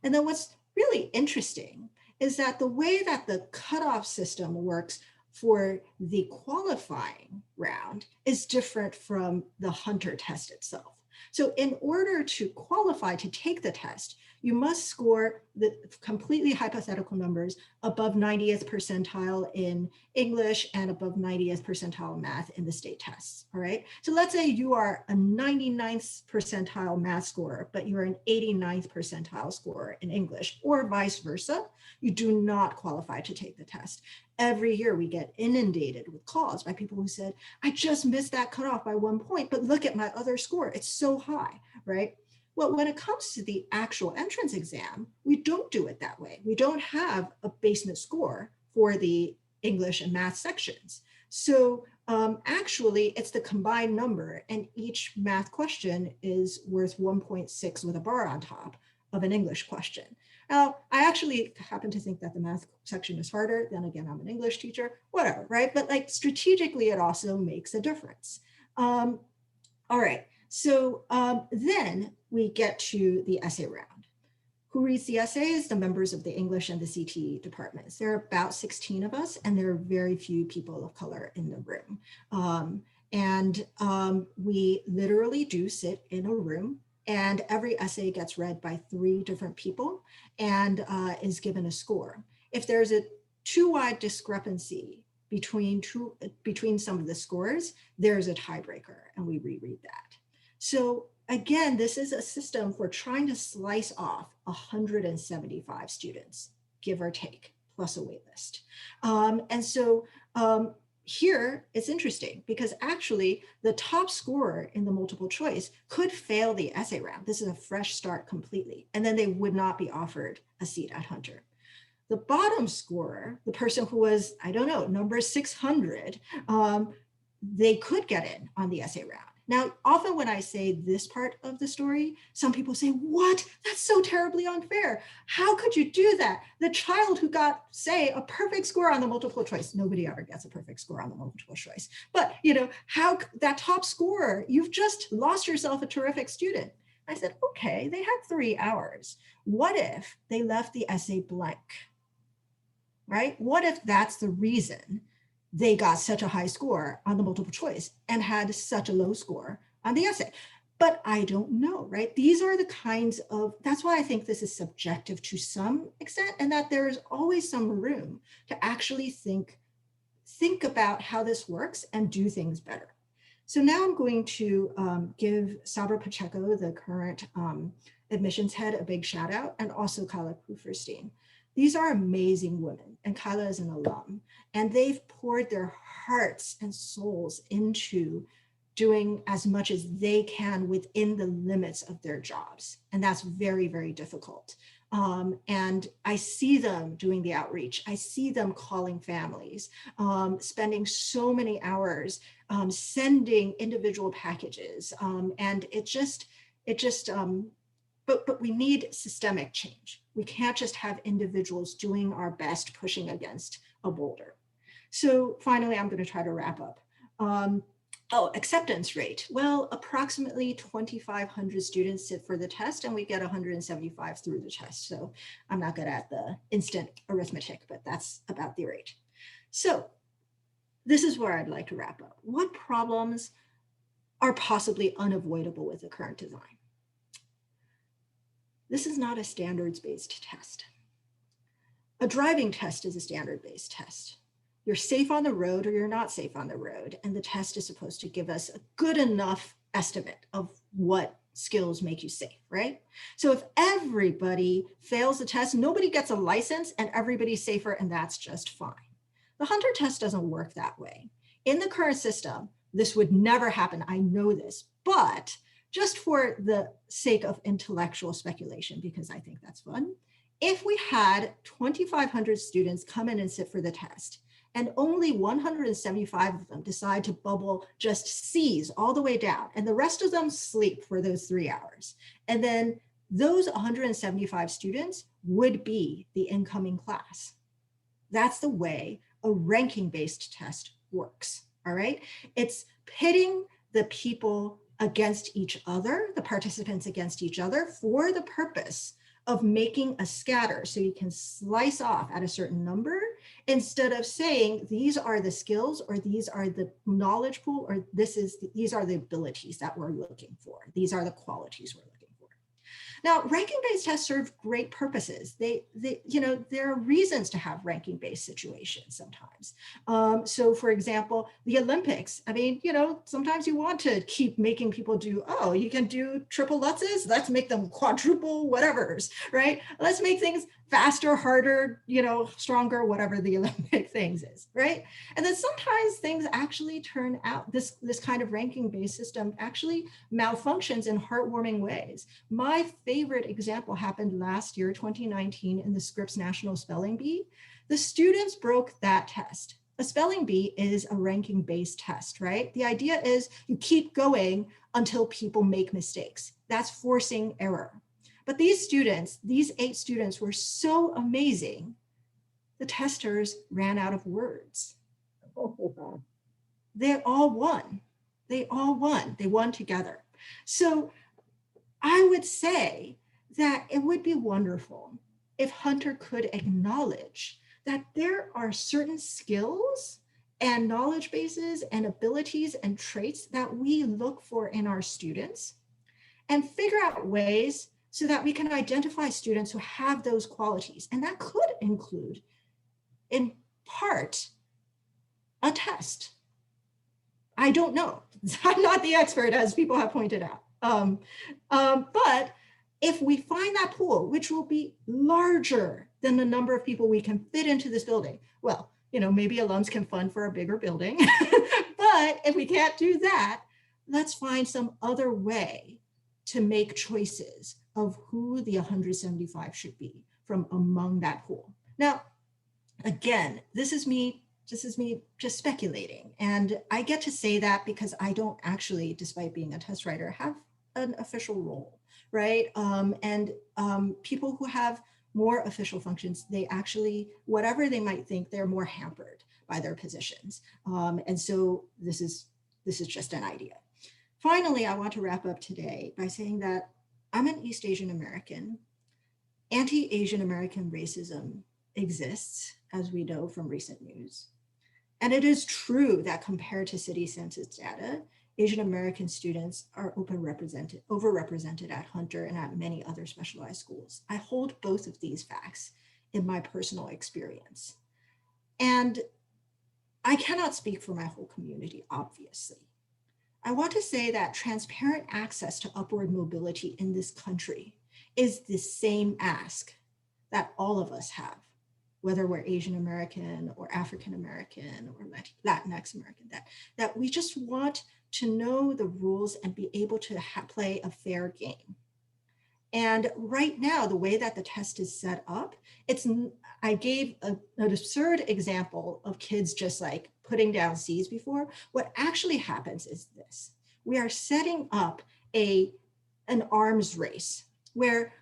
And then what's really interesting is that the way that the cutoff system works for the qualifying round is different from the Hunter test itself. So in order to qualify to take the test, you must score the completely hypothetical numbers above 90th percentile in English and above 90th percentile math in the state tests, all right? So let's say you are a 99th percentile math scorer, but you're an 89th percentile scorer in English, or vice versa. You do not qualify to take the test. Every year we get inundated with calls by people who said, I just missed that cutoff by 1 point, but look at my other score, it's so high, right? Well, when it comes to the actual entrance exam, we don't do it that way. We don't have a basement score for the English and math sections. So actually it's the combined number, and each math question is worth 1.6 with a bar on top of an English question. Now, I actually happen to think that the math section is harder. Then again, I'm an English teacher, whatever, right? But like strategically, it also makes a difference. All right, so then we get to the essay round. Who reads the essays? The members of the English and the CT departments. There are about 16 of us, and there are very few people of color in the room. We literally do sit in a room, and every essay gets read by 3 different people and is given a score. If there's a too wide discrepancy between some of the scores, there's a tiebreaker, and we reread that. So again, this is a system for trying to slice off 175 students, give or take, plus a wait list. Here it's interesting because actually the top scorer in the multiple choice could fail the essay round. This is a fresh start completely, and then they would not be offered a seat at Hunter. The bottom scorer, the person who was, I don't know, number 600, they could get in on the essay round. Now, often when I say this part of the story, some people say, what? That's so terribly unfair. How could you do that? The child who got, say, a perfect score on the multiple choice, nobody ever gets a perfect score on the multiple choice. But, you know, how that top scorer, you've just lost yourself a terrific student. I said, okay, they had 3 hours. What if they left the essay blank, right? What if that's the reason they got such a high score on the multiple choice and had such a low score on the essay? But I don't know, right? These are the kinds of, that's why I think this is subjective to some extent, and that there is always some room to actually think about how this works and do things better. So now I'm going to give Sabra Pacheco, the current admissions head, a big shout out, and also Kyla Pufferstein. These are amazing women, and Kyla is an alum, and they've poured their hearts and souls into doing as much as they can within the limits of their jobs. And that's very, very difficult. And I see them doing the outreach. I see them calling families, spending so many hours sending individual packages. And but we need systemic change. We can't just have individuals doing our best, pushing against a boulder. So finally, I'm going to try to wrap up. Acceptance rate. Well, approximately 2,500 students sit for the test and we get 175 through the test. So I'm not good at the instant arithmetic, but that's about the rate. So this is where I'd like to wrap up. What problems are possibly unavoidable with the current design? This is not a standards-based test. A driving test is a standard-based test. You're safe on the road or you're not safe on the road. And the test is supposed to give us a good enough estimate of what skills make you safe, right? So if everybody fails the test, nobody gets a license and everybody's safer, and that's just fine. The Hunter test doesn't work that way. In the current system, this would never happen. I know this, but just for the sake of intellectual speculation, because I think that's fun, if we had 2,500 students come in and sit for the test, and only 175 of them decide to bubble just C's all the way down, and the rest of them sleep for those 3 hours. And then those 175 students would be the incoming class. That's the way a ranking-based test works, all right? It's pitting the people against each other, the participants against each other, for the purpose of making a scatter so you can slice off at a certain number, instead of saying these are the skills, or these are the knowledge pool, or these are the abilities that we're looking for. These are the qualities we're looking for. Now, ranking-based tests serve great purposes. There are reasons to have ranking-based situations sometimes. So for example, the Olympics, I mean, sometimes you want to keep making people do, oh, you can do triple Lutzes, let's make them quadruple whatevers, right? Let's make things faster, harder, stronger, whatever the Olympic things is, right? And then sometimes things actually turn out, this kind of ranking-based system actually malfunctions in heartwarming ways. My favorite example happened last year, 2019, in the Scripps National Spelling Bee. The students broke that test. A spelling bee is a ranking-based test, right? The idea is you keep going until people make mistakes. That's forcing error. But these students, these 8 students, were so amazing, the testers ran out of words. They all won. They all won. They won together. So I would say that it would be wonderful if Hunter could acknowledge that there are certain skills and knowledge bases and abilities and traits that we look for in our students, and figure out ways so that we can identify students who have those qualities. And that could include, in part, a test. I don't know. I'm not the expert, as people have pointed out. But if we find that pool, which will be larger than the number of people we can fit into this building, well, maybe alums can fund for a bigger building. But if we can't do that, let's find some other way to make choices of who the 175 should be from among that pool. Now, again, this is me just speculating. And I get to say that because I don't actually, despite being a test writer, have an official role, right? People who have more official functions, they actually, whatever they might think, they're more hampered by their positions. And so this is just an idea. Finally, I want to wrap up today by saying that I'm an East Asian American. Anti-Asian American racism exists, as we know from recent news. And it is true that compared to city census data, Asian American students are overrepresented at Hunter and at many other specialized schools. I hold both of these facts in my personal experience. And I cannot speak for my whole community, obviously. I want to say that transparent access to upward mobility in this country is the same ask that all of us have, whether we're Asian American or African American or Latinx American, that we just want to know the rules and be able to play a fair game. And right now, the way that the test is set up, I gave an absurd example of kids just like putting down C's before. What actually happens is this: we are setting up an arms race where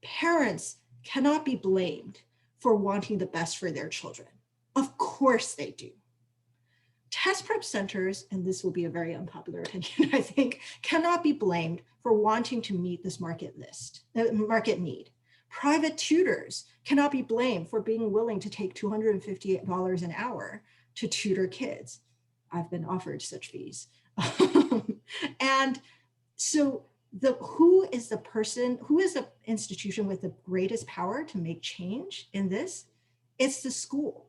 parents cannot be blamed for wanting the best for their children. Of course they do. Test prep centers, and this will be a very unpopular opinion, I think, cannot be blamed for wanting to meet this market need. Private tutors cannot be blamed for being willing to take $250 an hour to tutor kids. I've been offered such fees. And so who is the institution with the greatest power to make change in this? It's the school.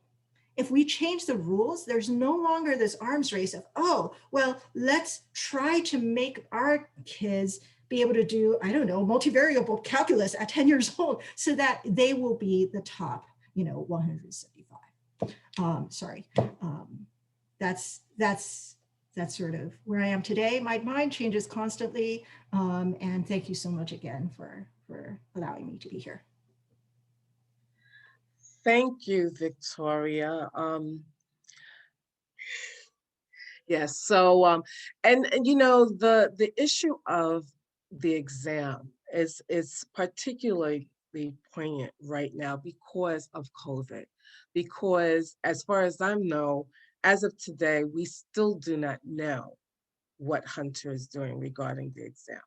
If we change the rules, there's no longer this arms race of, oh, well, let's try to make our kids be able to do, I don't know, multivariable calculus at 10 years old so that they will be the top, 175. That's sort of where I am today. My mind changes constantly. And thank you so much again for allowing me to be here. Thank you, Victoria. Yes, so and the issue of the exam is particularly poignant right now because of COVID. Because as far as I know, as of today, we still do not know what Hunter is doing regarding the exam.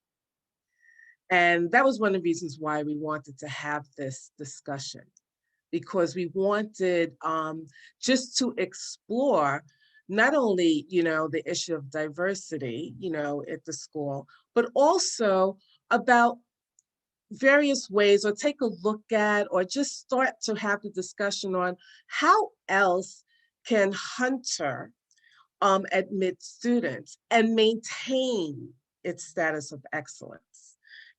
And that was one of the reasons why we wanted to have this discussion, because we wanted just to explore not only, the issue of diversity, at the school, but also about various ways, or take a look at, or just start to have the discussion on how else can Hunter admit students and maintain its status of excellence.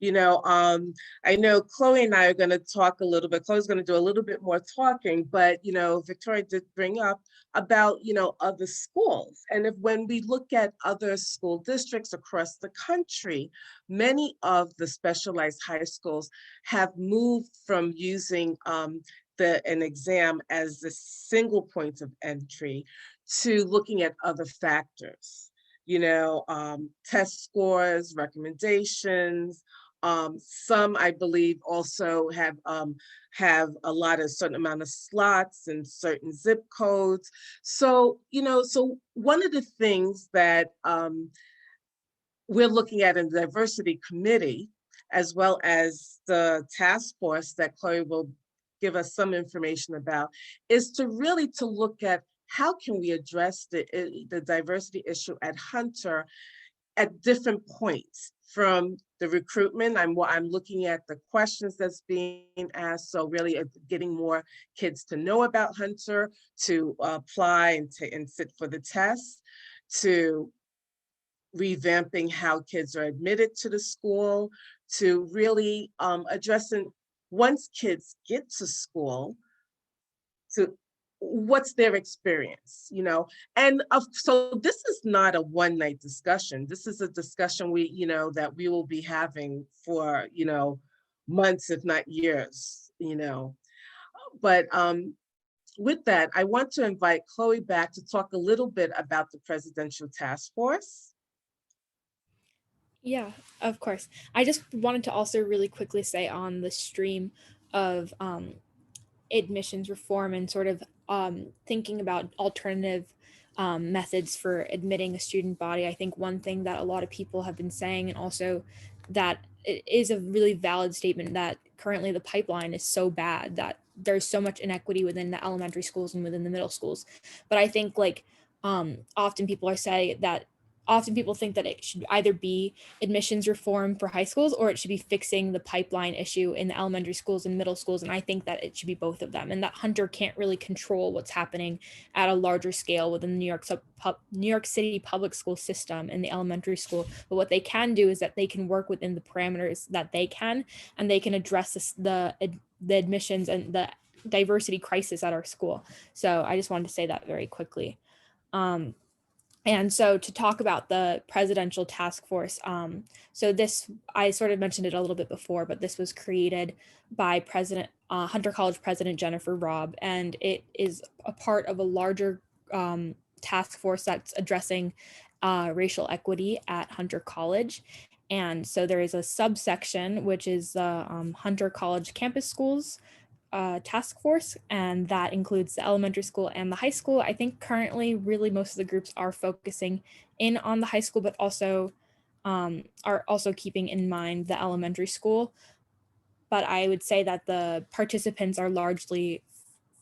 I know Chloe and I are going to talk a little bit. Chloe's going to do a little bit more talking, but, Victoria did bring up about, other schools. And when we look at other school districts across the country, many of the specialized high schools have moved from using an exam as the single point of entry to looking at other factors, test scores, recommendations. Some, I believe, also have a lot of certain amount of slots and certain zip codes. So, so one of the things that we're looking at in the diversity committee, as well as the task force that Chloe will give us some information about, is to really look at how can we address the diversity issue at Hunter at different points. From the recruitment, I'm looking at the questions that's being asked, so really getting more kids to know about Hunter, to apply and sit for the test, to revamping how kids are admitted to the school, to really addressing, once kids get to school, to what's their experience, and so this is not a one-night discussion. This is a discussion that we will be having for months, if not years, but with that, I want to invite Chloe back to talk a little bit about the Presidential Task Force. Yeah, of course. I just wanted to also really quickly say on the stream of admissions reform and sort of thinking about alternative methods for admitting a student body. I think one thing that a lot of people have been saying, and also that it is a really valid statement, that currently the pipeline is so bad that there's so much inequity within the elementary schools and within the middle schools. But I think often people are saying that often people think that it should either be admissions reform for high schools or it should be fixing the pipeline issue in the elementary schools and middle schools. And I think that it should be both of them, and that Hunter can't really control what's happening at a larger scale within the New York City public school system in the elementary school. But what they can do is that they can work within the parameters that they can, and they can address the admissions and the diversity crisis at our school. So I just wanted to say that very quickly. And so to talk about the presidential task force, so this, I sort of mentioned it a little bit before, but this was created by Hunter College President Jennifer Robb, and it is a part of a larger task force that's addressing racial equity at Hunter College. And so there is a subsection, which is the Hunter College Campus Schools task force, and that includes the elementary school and the high school. I think currently really most of the groups are focusing in on the high school, but also are also keeping in mind the elementary school. But I would say that the participants are largely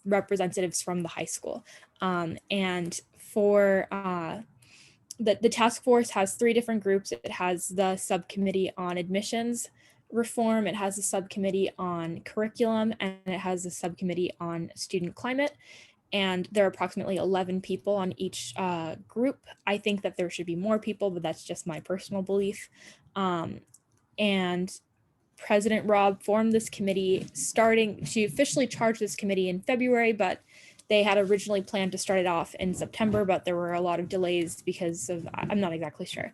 representatives from the high school. And for the task force has 3 different groups. It has the subcommittee on admissions reform, it has a subcommittee on curriculum, and it has a subcommittee on student climate. And there are approximately 11 people on each group. I think that there should be more people, but that's just my personal belief. And President Robb formed this committee she officially charged this committee in February, but they had originally planned to start it off in September, but there were a lot of delays because of, I'm not exactly sure.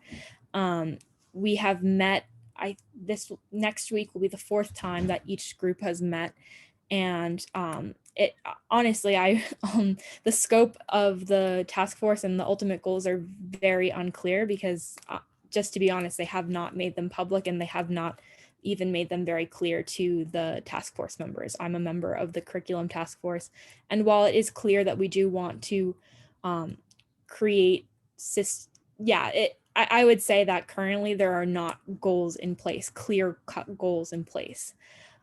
We have met, this next week will be the 4th time that each group has met. And it honestly, the scope of the task force and the ultimate goals are very unclear because just to be honest, they have not made them public, and they have not even made them very clear to the task force members. I'm a member of the curriculum task force, and while it is clear that we do want to create I would say that currently there are not goals in place, clear-cut goals in place.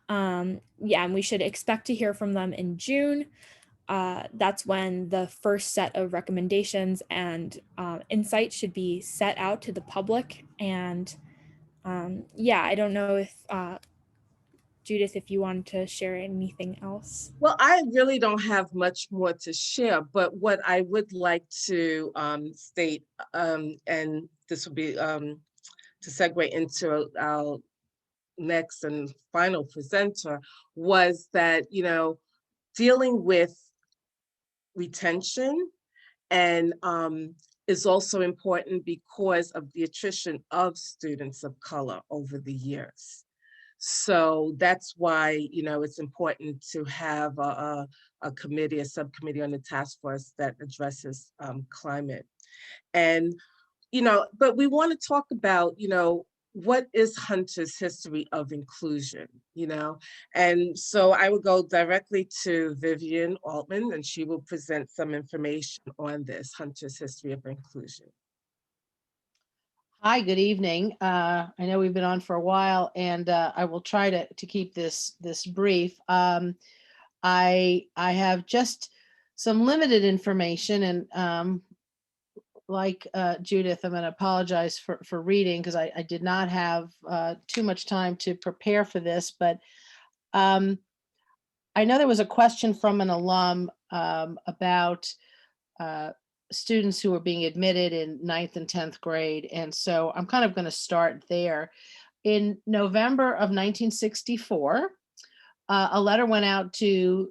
And we should expect to hear from them in June. That's when the first set of recommendations and insights should be set out to the public. And I don't know if Judith, if you wanted to share anything else. Well, I really don't have much more to share, but what I would like to state, and this will be to segue into our next and final presenter, was that, dealing with retention and is also important because of the attrition of students of color over the years. So that's why, it's important to have a committee, a subcommittee on the task force that addresses climate. And, but we want to talk about, what is Hunter's history of inclusion, And so I will go directly to Vivian Altman, and she will present some information on this, Hunter's history of inclusion. Hi, good evening. I know we've been on for a while, and I will try to keep this brief. I have just some limited information, and like Judith, I'm going to apologize for reading because I did not have too much time to prepare for this, but I know there was a question from an alum about students who were being admitted in 9th and 10th grade. And so I'm kind of going to start there. In November of 1964, a letter went out to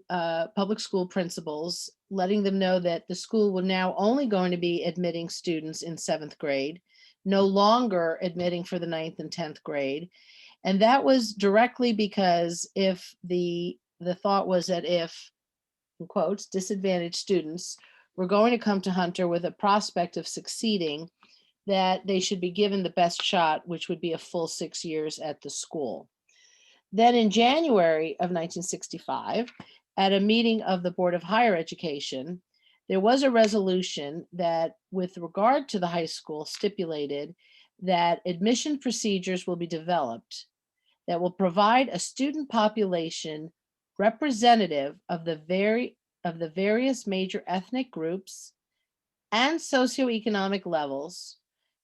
public school principals, letting them know that the school was now only going to be admitting students in 7th grade, no longer admitting for the 9th and 10th grade. And that was directly because if the thought was that if, in quotes, disadvantaged students were going to come to Hunter with a prospect of succeeding, that they should be given the best shot, which would be a full 6 years at the school. Then in January of 1965, at a meeting of the Board of Higher Education, there was a resolution that, with regard to the high school, stipulated that admission procedures will be developed that will provide a student population representative of the various major ethnic groups and socioeconomic levels,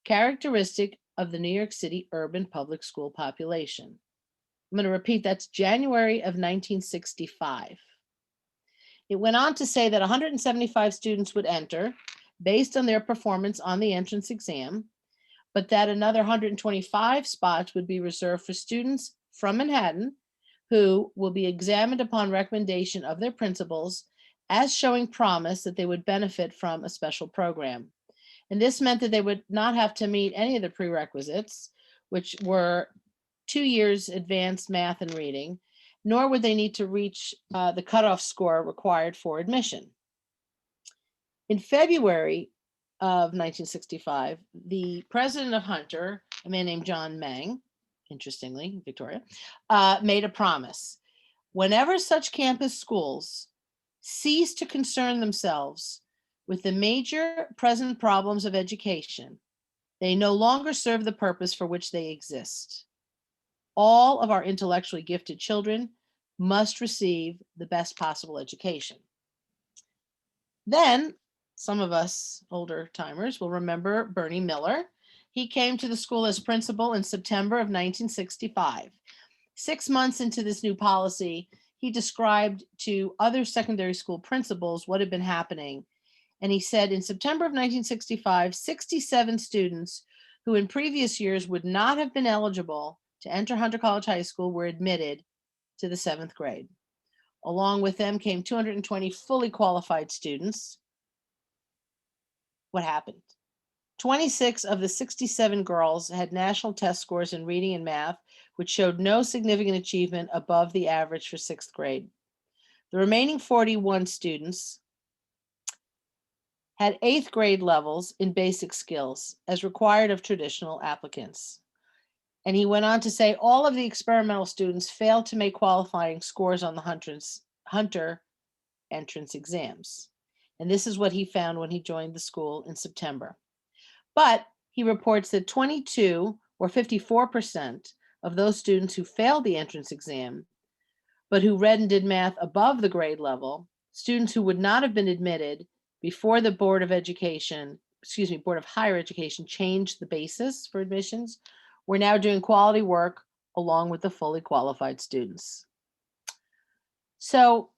characteristic of the New York City urban public school population. I'm going to repeat, that's January of 1965. It went on to say that 175 students would enter based on their performance on the entrance exam, but that another 125 spots would be reserved for students from Manhattan who will be examined upon recommendation of their principals as showing promise that they would benefit from a special program. And this meant that they would not have to meet any of the prerequisites, which were 2 years advanced math and reading, nor would they need to reach the cutoff score required for admission. In February of 1965, the president of Hunter, a man named John Meng, interestingly, Victoria, made a promise. Whenever such campus schools cease to concern themselves with the major present problems of education, they no longer serve the purpose for which they exist. All of our intellectually gifted children must receive the best possible education. Then, some of us older timers will remember Bernie Miller. He came to the school as principal in September of 1965. 6 months into this new policy, he described to other secondary school principals what had been happening. And he said in September of 1965, 67 students who in previous years would not have been eligible to enter Hunter College High School were admitted to the 7th grade. Along with them came 220 fully qualified students. What happened? 26 of the 67 girls had national test scores in reading and math, which showed no significant achievement above the average for 6th grade. The remaining 41 students had 8th grade levels in basic skills as required of traditional applicants. And he went on to say all of the experimental students failed to make qualifying scores on the Hunter entrance exams. And this is what he found when he joined the school in September. But he reports that 22 or 54% of those students who failed the entrance exam, but who read and did math above the grade level, students who would not have been admitted before the Board of Higher Education changed the basis for admissions, were now doing quality work along with the fully qualified students. So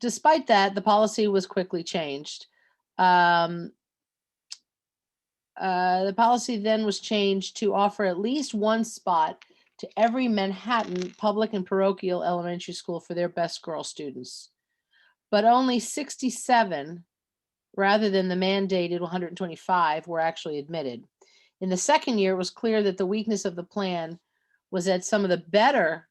despite that, the policy was quickly changed. The policy then was changed to offer at least one spot to every Manhattan public and parochial elementary school for their best girl students. But only 67, rather than the mandated 125, were actually admitted. In the second year, it was clear that the weakness of the plan was that some of the better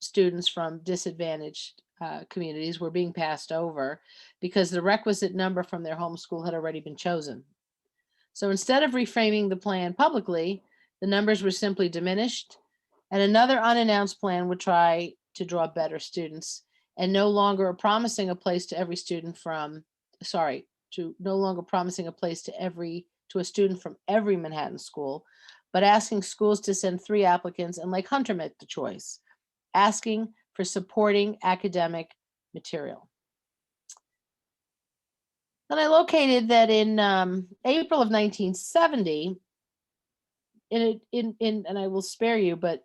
students from disadvantaged communities were being passed over because the requisite number from their home school had already been chosen. So instead of reframing the plan publicly, the numbers were simply diminished, and another unannounced plan would try to draw better students, and no longer promising a place to every student from, no longer promising a place to a student from every Manhattan school, but asking schools to send 3 applicants and let Hunter make the choice, asking for supporting academic material. Then I located that in April of 1970, and I will spare you, but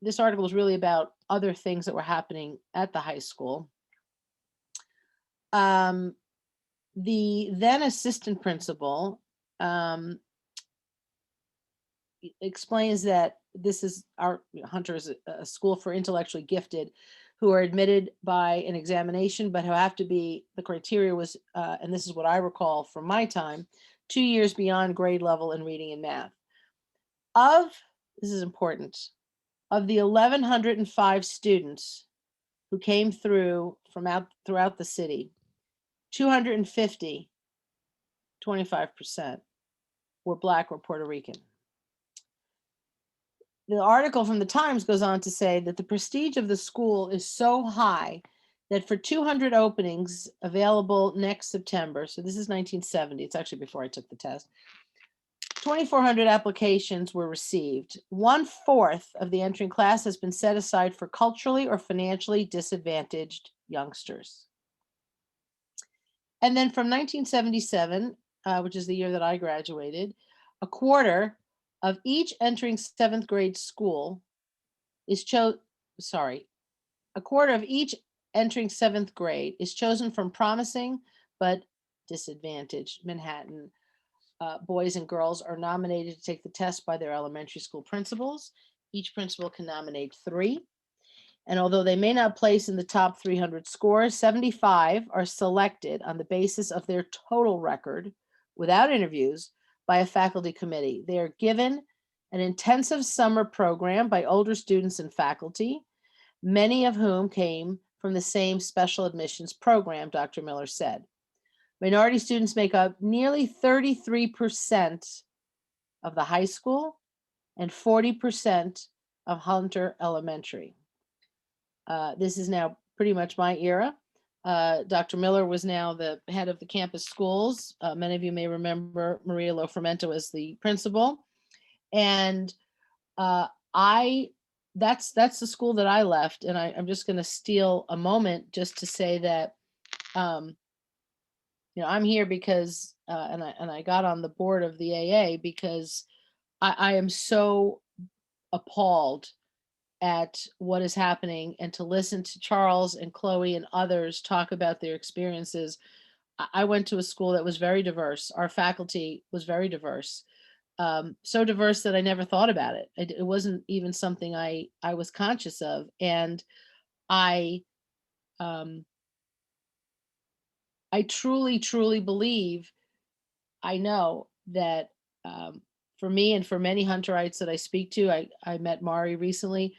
this article is really about other things that were happening at the high school. The then assistant principal explains that Hunter is a school for intellectually gifted who are admitted by an examination, but who have to be, the criteria was, and this is what I recall from my time, 2 years beyond grade level in reading and math. This is important, of the 1,105 students who came through throughout the city, 250, 25%, were Black or Puerto Rican. The article from the Times goes on to say that the prestige of the school is so high that for 200 openings available next September, so this is 1970, it's actually before I took the test, 2,400 applications were received. 1/4 of the entering class has been set aside for culturally or financially disadvantaged youngsters. And then from 1977, which is the year that I graduated, a quarter of each entering 7th grade school is a quarter of each entering 7th grade is chosen from promising but disadvantaged Manhattan boys and girls are nominated to take the test by their elementary school principals. Each principal can nominate 3. And although they may not place in the top 300 scores, 75 are selected on the basis of their total record without interviews by a faculty committee. They are given an intensive summer program by older students and faculty, many of whom came from the same special admissions program, Dr. Miller said. Minority students make up nearly 33% of the high school and 40% of Hunter Elementary. This is now pretty much my era. Dr. Miller was now the head of the campus schools. Many of you may remember Maria Lofrumento as the principal. And that's the school that I left. And I'm just going to steal a moment just to say that, I'm here because, and I got on the board of the AA because I am so appalled at what is happening, and to listen to Charles and Chloe and others talk about their experiences. I went to a school that was very diverse. Our faculty was very diverse. So diverse that I never thought about it. It wasn't even something I was conscious of. And I truly, truly believe, I know that for me and for many Hunterites that I speak to, I met Mari recently,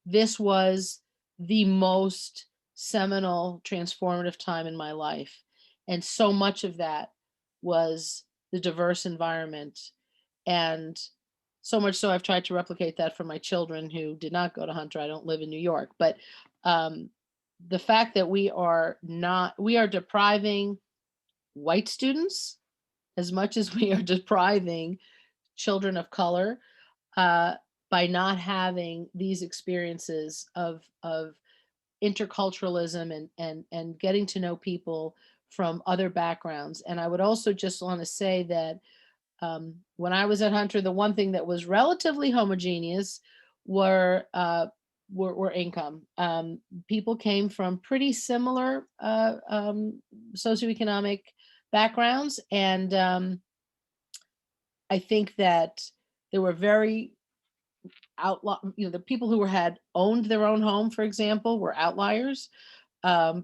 this was the most seminal, transformative time in my life. And so much of that was the diverse environment. And so much so I've tried to replicate that for my children who did not go to Hunter. I don't live in New York, but the fact that we are depriving white students as much as we are depriving children of color by not having these experiences of interculturalism and getting to know people from other backgrounds. And I would also just want to say that when I was at Hunter, the one thing that was relatively homogeneous were income. People came from pretty similar socioeconomic backgrounds, and I think that there were very the people who had owned their own home, for example, were outliers.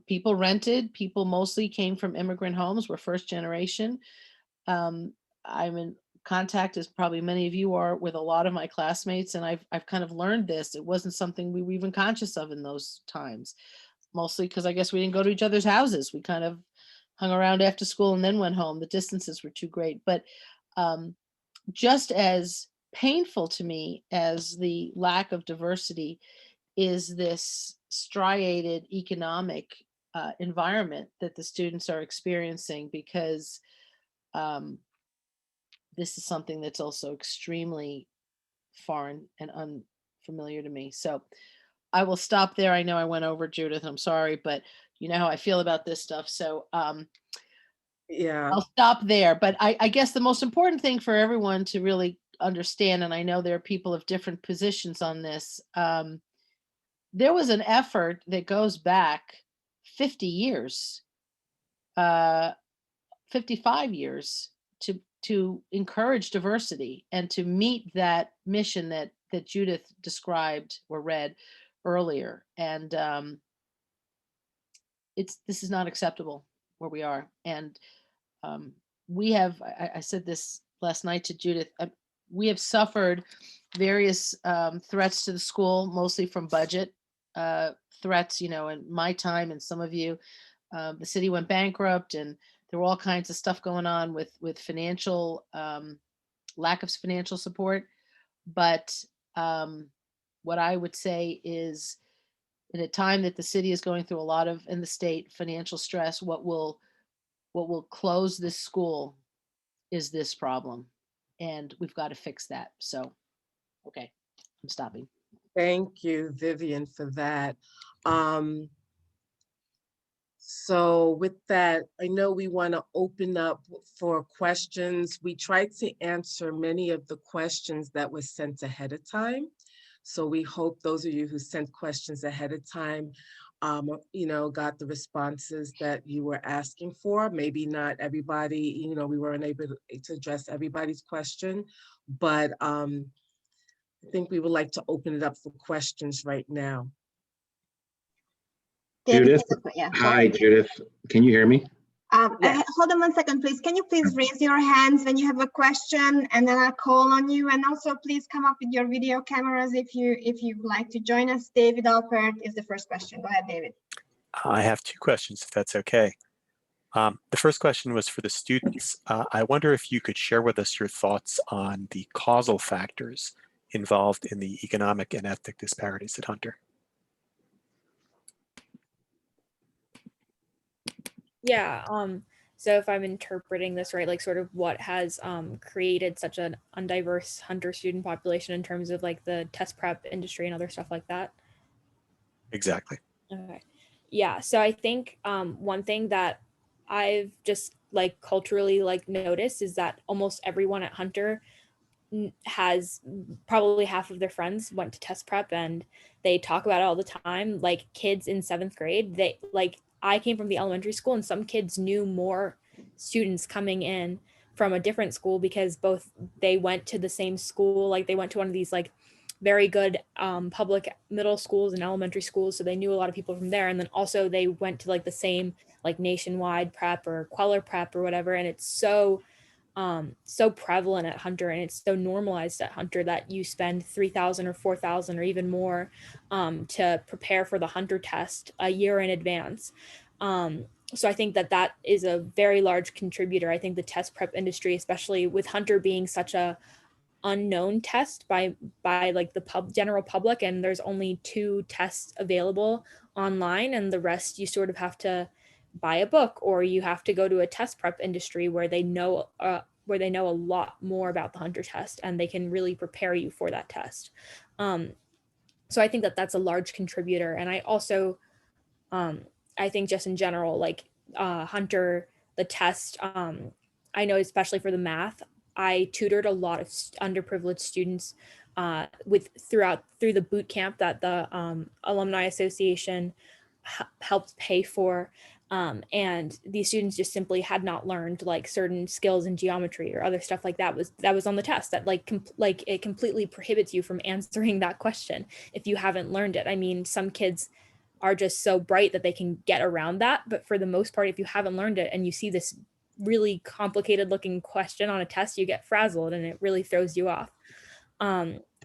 People rented. People mostly came from immigrant homes, were first generation. I'm in contact, as probably many of you are, with a lot of my classmates, and I've kind of learned this. It wasn't something we were even conscious of in those times, mostly because I guess we didn't go to each other's houses. We kind of hung around after school and then went home. The distances were too great. But just as painful to me as the lack of diversity is this striated economic environment that the students are experiencing, because this is something that's also extremely foreign and unfamiliar to me. So I will stop there. I know I went over, Judith. I'm sorry, but you know how I feel about this stuff. So Yeah. I'll stop there. But I guess the most important thing for everyone to really understand, and I know there are people of different positions on this, there was an effort that goes back 50 years, 55 years to encourage diversity and to meet that mission that Judith described or read earlier. And this is not acceptable where we are. And we have, I said this last night to Judith, we have suffered various threats to the school, mostly from budget threats, in my time and some of you. The city went bankrupt, and there were all kinds of stuff going on with financial, lack of financial support. But what I would say is, in a time that the city is going through a lot of, in the state, financial stress, what will close this school is this problem. And we've got to fix that. So, okay, I'm stopping. Thank you, Vivian, for that. So with that, I know we want to open up for questions. We tried to answer many of the questions that were sent ahead of time. So we hope those of you who sent questions ahead of time, got the responses that you were asking for. Maybe not everybody, we weren't able to address everybody's question, but I think we would like to open it up for questions right now. David, Judith, yeah. hi, Judith. Can you hear me? Yes. Hold on 1 second, please. Can you please raise your hands when you have a question, and then I'll call on you. And also, please come up with your video cameras if you'd like to join us. David Alpert is the first question. Go ahead, David. I have two questions, if that's okay. The first question was for the students. I wonder if you could share with us your thoughts on the causal factors involved in the economic and ethnic disparities at Hunter. Yeah, so if I'm interpreting this right, like sort of what has created such an undiverse Hunter student population in terms of like the test prep industry and other stuff like that? Exactly. Okay. Yeah, so I think one thing that I've just like culturally like noticed is that almost everyone at Hunter has probably half of their friends went to test prep and they talk about it all the time. Like kids in 7th grade, they like, I came from the elementary school and some kids knew more students coming in from a different school because both they went to the same school, like they went to one of these like very good public middle schools and elementary schools, so they knew a lot of people from there. And then also they went to like the same like nationwide prep or Queller prep or whatever, and it's so prevalent at Hunter, and it's so normalized at Hunter that you spend $3,000 or $4,000 or even more to prepare for the Hunter test a year in advance. So I think that is a very large contributor. I think the test prep industry, especially with Hunter being such a unknown test by like the general public, and there's only 2 tests available online, and the rest you sort of have to buy a book or you have to go to a test prep industry where they know a lot more about the Hunter test and they can really prepare you for that test. So I think that's a large contributor. And I also I think just in general, like Hunter, the test, I know especially for the math, I tutored a lot of underprivileged students through the boot camp that the Alumni Association helped pay for. And these students just simply had not learned like certain skills in geometry or other stuff like that was on the test that like it completely prohibits you from answering that question if you haven't learned it. I mean, some kids are just so bright that they can get around that, but for the most part, if you haven't learned it and you see this really complicated looking question on a test, you get frazzled and it really throws you off.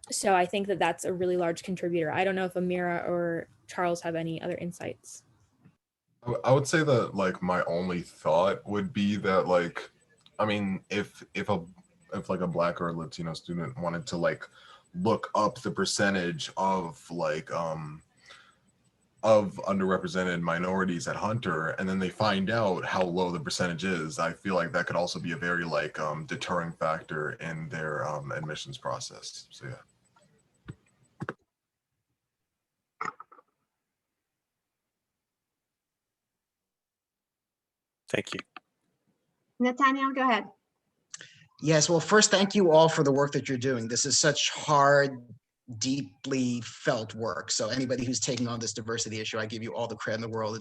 So I think that's a really large contributor. I don't know if Amira or Charles have any other insights. I would say that like my only thought would be that like, I mean, if like a Black or a Latino student wanted to like look up the percentage of like of underrepresented minorities at Hunter, and then they find out how low the percentage is, I feel like that could also be a very like deterring factor in their admissions process. So yeah. Thank you. Nathaniel, go ahead. Yes, well, first, thank you all for the work that you're doing. This is such hard, deeply felt work. So anybody who's taking on this diversity issue, I give you all the credit in the world.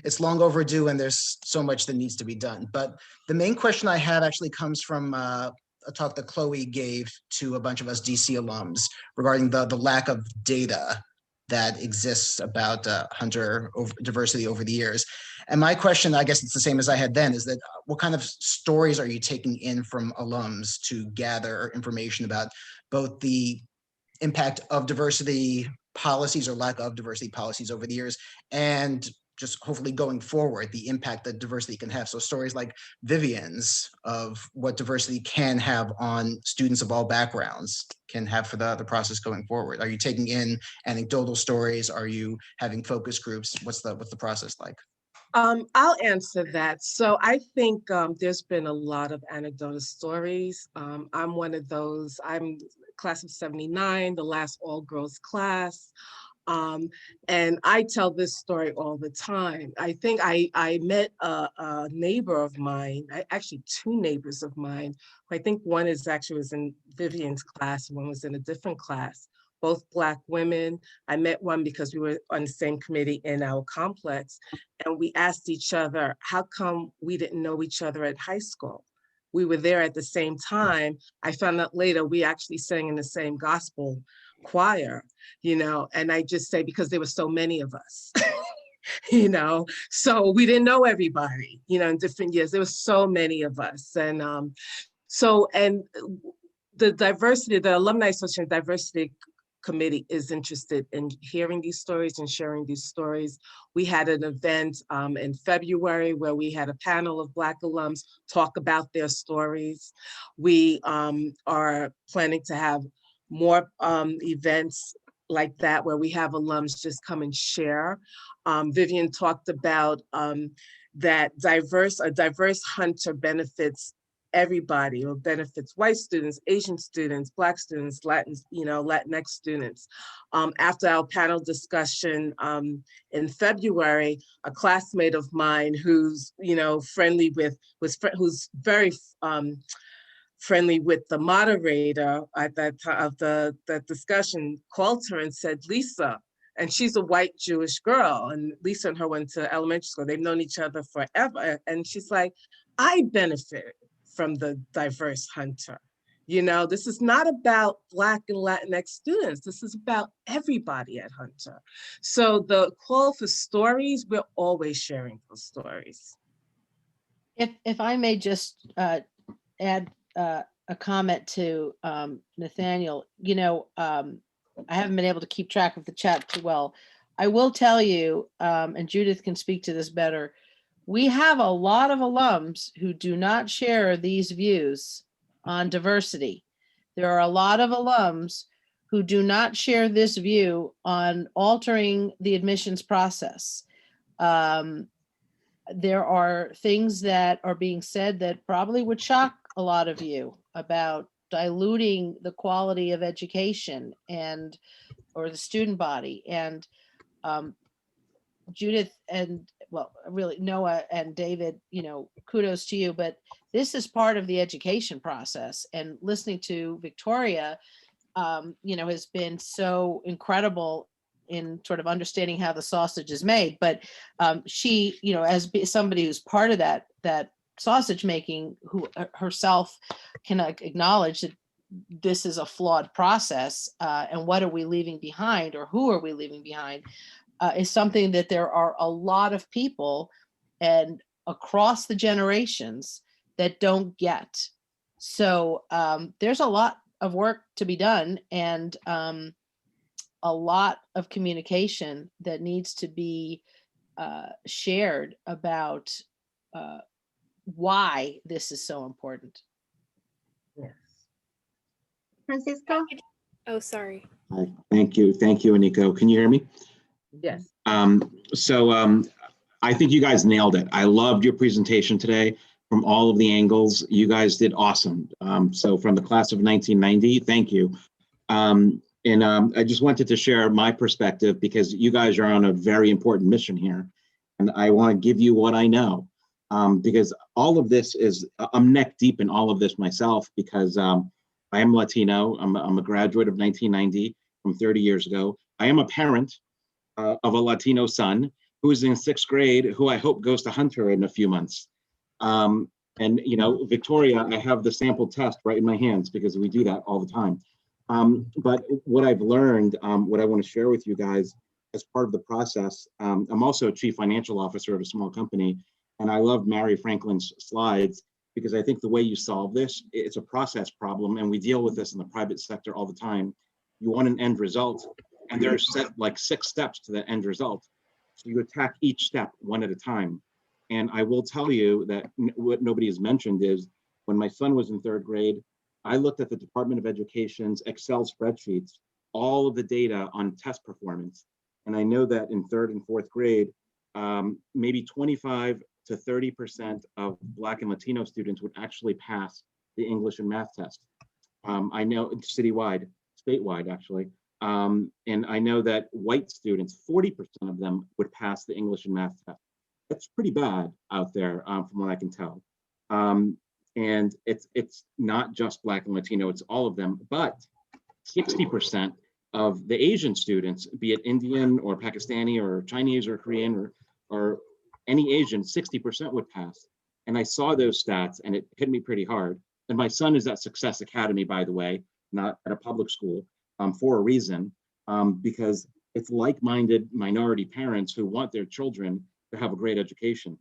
It's long overdue and there's so much that needs to be done. But the main question I have actually comes from a talk that Chloe gave to a bunch of us DC alums regarding the lack of data that exists about Hunter diversity over the years. And my question, I guess it's the same as I had then, is that what kind of stories are you taking in from alums to gather information about both the impact of diversity policies or lack of diversity policies over the years, and just hopefully going forward, the impact that diversity can have? So stories like Vivian's of what diversity can have on students of all backgrounds can have for the process going forward. Are you taking in anecdotal stories? Are you having focus groups? What's the process like? I'll answer that. So I think there's been a lot of anecdotal stories. I'm one of those. I'm class of '79, the last all-girls class. And I tell this story all the time. I think I met a neighbor of mine, actually two neighbors of mine. I think one is actually was in Vivian's class, one was in a different class, both Black women. I met one because we were on the same committee in our complex, and we asked each other, how come we didn't know each other at high school? We were there at the same time. I found out later we actually sang in the same gospel choir, you know, and I just say because there were so many of us, you know, so we didn't know everybody, you know, in different years. There were so many of us. And the diversity, the Alumni Association Diversity Committee is interested in hearing these stories and sharing these stories. We had an event in February where we had a panel of Black alums talk about their stories. We are planning to have more events like that where we have alums just come and share. Vivian talked about that a diverse hunter benefits everybody, or benefits white students, Asian students, Black students, Latins, you know, Latinx students. After our panel discussion in February, a classmate of mine who's, you know, who's very friendly with the moderator at that time of that discussion, called her and said, Lisa, and she's a white Jewish girl, and Lisa and her went to elementary school. They've known each other forever. And she's like, I benefit from the diverse hunter. You know, this is not about Black and Latinx students. This is about everybody at Hunter. So the call for stories, we're always sharing those stories. If I may just add a comment to Nathaniel, you know, I haven't been able to keep track of the chat too well. I will tell you, and Judith can speak to this better, we have a lot of alums who do not share these views on diversity. There are a lot of alums who do not share this view on altering the admissions process. There are things that are being said that probably would shock a lot of you about diluting the quality of education and or the student body. And Judith and, well, really Noah and David, you know, kudos to you, but this is part of the education process. And listening to Victoria, you know, has been so incredible in sort of understanding how the sausage is made. But she, you know, as somebody who's part of that sausage making, who herself can acknowledge that this is a flawed process, and what are we leaving behind, or who are we leaving behind, is something that there are a lot of people and across the generations that don't get. So there's a lot of work to be done, and a lot of communication that needs to be shared about why this is so important. Yes. Francisco? Oh, sorry. Hi. Thank you, Aniko. Can you hear me? Yes. I think you guys nailed it. I loved your presentation today from all of the angles. You guys did awesome. So from the class of 1990, thank you. I just wanted to share my perspective because you guys are on a very important mission here. And I want to give you what I know, because all of this is, I'm neck deep in all of this myself, because I am Latino. I'm a graduate of 1990 from 30 years ago. I am a parent of a Latino son who is in 6th grade, who I hope goes to Hunter in a few months. And, you know, Victoria, I have the sample test right in my hands because we do that all the time. But what I've learned, what I want to share with you guys as part of the process, I'm also a chief financial officer of a small company, and I love Mary Franklin's slides because I think the way you solve this, it's a process problem, and we deal with this in the private sector all the time. You want an end result, and there's like 6 steps to that end result. So you attack each step one at a time. And I will tell you that what nobody has mentioned is when my son was in 3rd grade, I looked at the Department of Education's Excel spreadsheets, all of the data on test performance. And I know that in 3rd and 4th grade, maybe 25 to 30% of Black and Latino students would actually pass the English and math test. I know statewide actually. And I know that white students, 40% of them would pass the English and math test. That's pretty bad out there, from what I can tell. And it's not just Black and Latino, it's all of them, but 60% of the Asian students, be it Indian or Pakistani or Chinese or Korean or any Asian, 60% would pass. And I saw those stats and it hit me pretty hard. And my son is at Success Academy, by the way, not at a public school, for a reason, because it's like-minded minority parents who want their children to have a great education.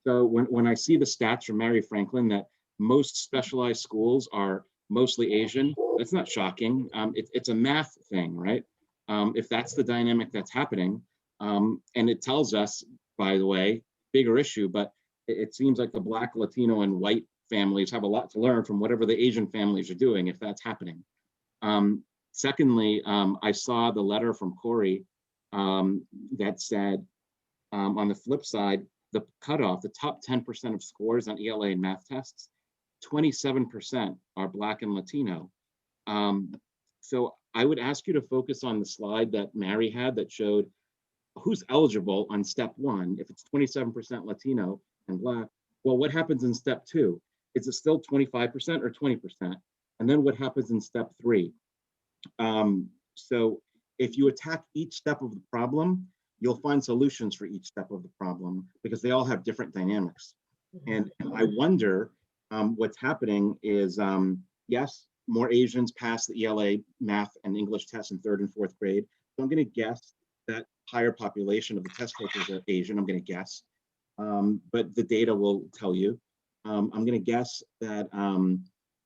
So when I see the stats from Mary Franklin that most specialized schools are mostly Asian, that's not shocking. It's a math thing, right? If that's the dynamic that's happening, and it tells us, by the way, bigger issue, but it seems like the Black, Latino, and white families have a lot to learn from whatever the Asian families are doing, if that's happening. Secondly, I saw the letter from Corey that said, on the flip side, the cutoff, the top 10% of scores on ELA and math tests, 27% are Black and Latino. So I would ask you to focus on the slide that Mary had that showed who's eligible on step 1. If it's 27% Latino and Black, well, what happens in step 2? Is it still 25% or 20%? And then what happens in step 3? So if you attack each step of the problem, you'll find solutions for each step of the problem because they all have different dynamics. And I wonder what's happening is, yes, more Asians pass the ELA math and English tests in 3rd and 4th grade. So I'm going to guess that higher population of the test takers are Asian, I'm going to guess. But the data will tell you. I'm going to guess that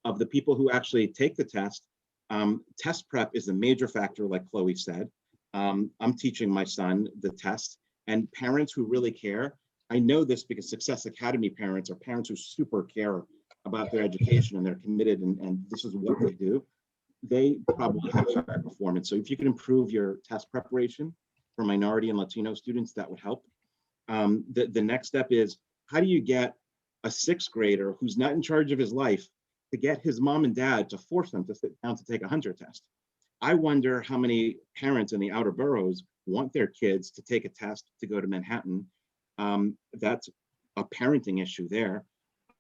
of the people who actually take the test prep is a major factor, like Chloe said. I'm teaching my son the test, and parents who really care, I know this because Success Academy parents are parents who super care about their education and they're committed and this is what they do. They probably have higher performance. So if you can improve your test preparation for minority and Latino students, that would help. The next step is, how do you get a 6th grader who's not in charge of his life to get his mom and dad to force them to sit down to take a Hunter test? I wonder how many parents in the outer boroughs want their kids to take a test to go to Manhattan. That's a parenting issue there.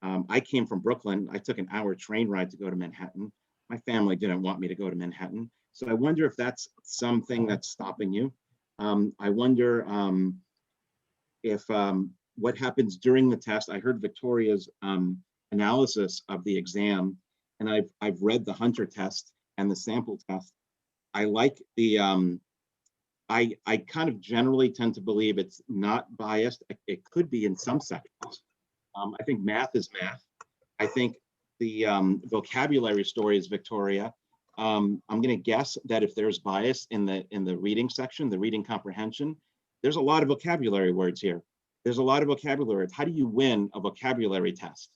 I came from Brooklyn. I took an hour train ride to go to Manhattan. My family didn't want me to go to Manhattan. So I wonder if that's something that's stopping you. I wonder if what happens during the test. I heard Victoria's analysis of the exam, and I've read the Hunter test and the sample test. I like the, I kind of generally tend to believe it's not biased. It could be in some sections. I think math is math. I think the vocabulary story is Victoria. I'm gonna guess that if there's bias in the reading section, the reading comprehension, there's a lot of vocabulary words here. There's a lot of vocabulary words. How do you win a vocabulary test?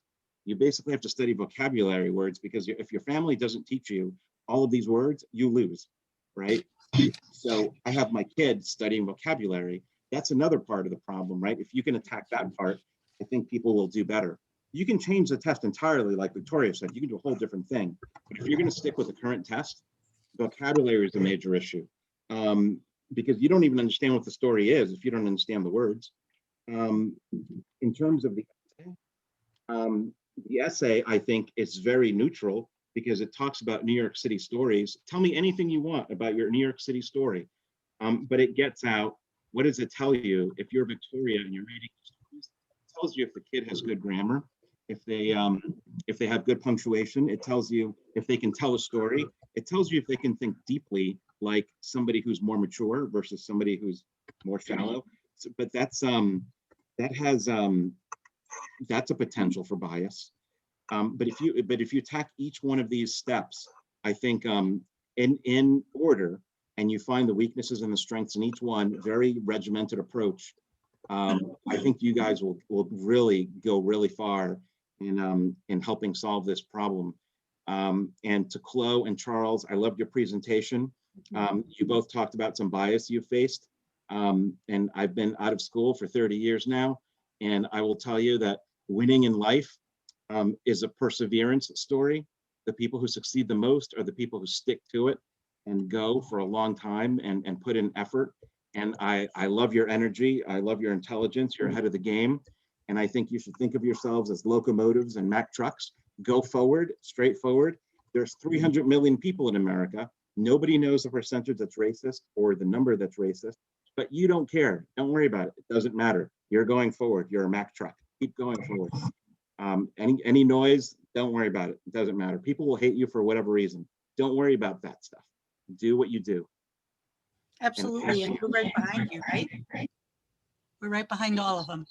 You basically have to study vocabulary words, because if your family doesn't teach you all of these words, you lose, right? So I have my kids studying vocabulary. That's another part of the problem, right? If you can attack that part, I think people will do better. You can change the test entirely, like Victoria said. You can do a whole different thing. But if you're going to stick with the current test, vocabulary is a major issue, because you don't even understand what the story is if you don't understand the words. In terms of the essay, I think is very neutral because it talks about New York City stories. Tell me anything you want about your New York City story, but it gets out. What does it tell you if you're Victoria and you're reading stories? It tells you if the kid has good grammar, if they have good punctuation. It tells you if they can tell a story. It tells you if they can think deeply, like somebody who's more mature versus somebody who's more shallow. So, but that's a potential for bias. But if you attack each one of these steps, I think in order, and you find the weaknesses and the strengths in each one, very regimented approach, I think you guys will really go really far in helping solve this problem. And to Chloe and Charles, I loved your presentation. You both talked about some bias you faced. And I've been out of school for 30 years now. And I will tell you that winning in life is a perseverance story. The people who succeed the most are the people who stick to it and go for a long time and put in effort. And I love your energy. I love your intelligence. You're ahead of the game. And I think you should think of yourselves as locomotives and Mack trucks. Go forward, straight forward. There's 300 million people in America. Nobody knows the percentage that's racist or the number that's racist, but you don't care. Don't worry about it. It doesn't matter. You're going forward. You're a Mack truck. Keep going forward. Any noise, don't worry about it. It doesn't matter. People will hate you for whatever reason. Don't worry about that stuff. Do what you do. Absolutely, and we're right behind you, right? We're right behind all of them.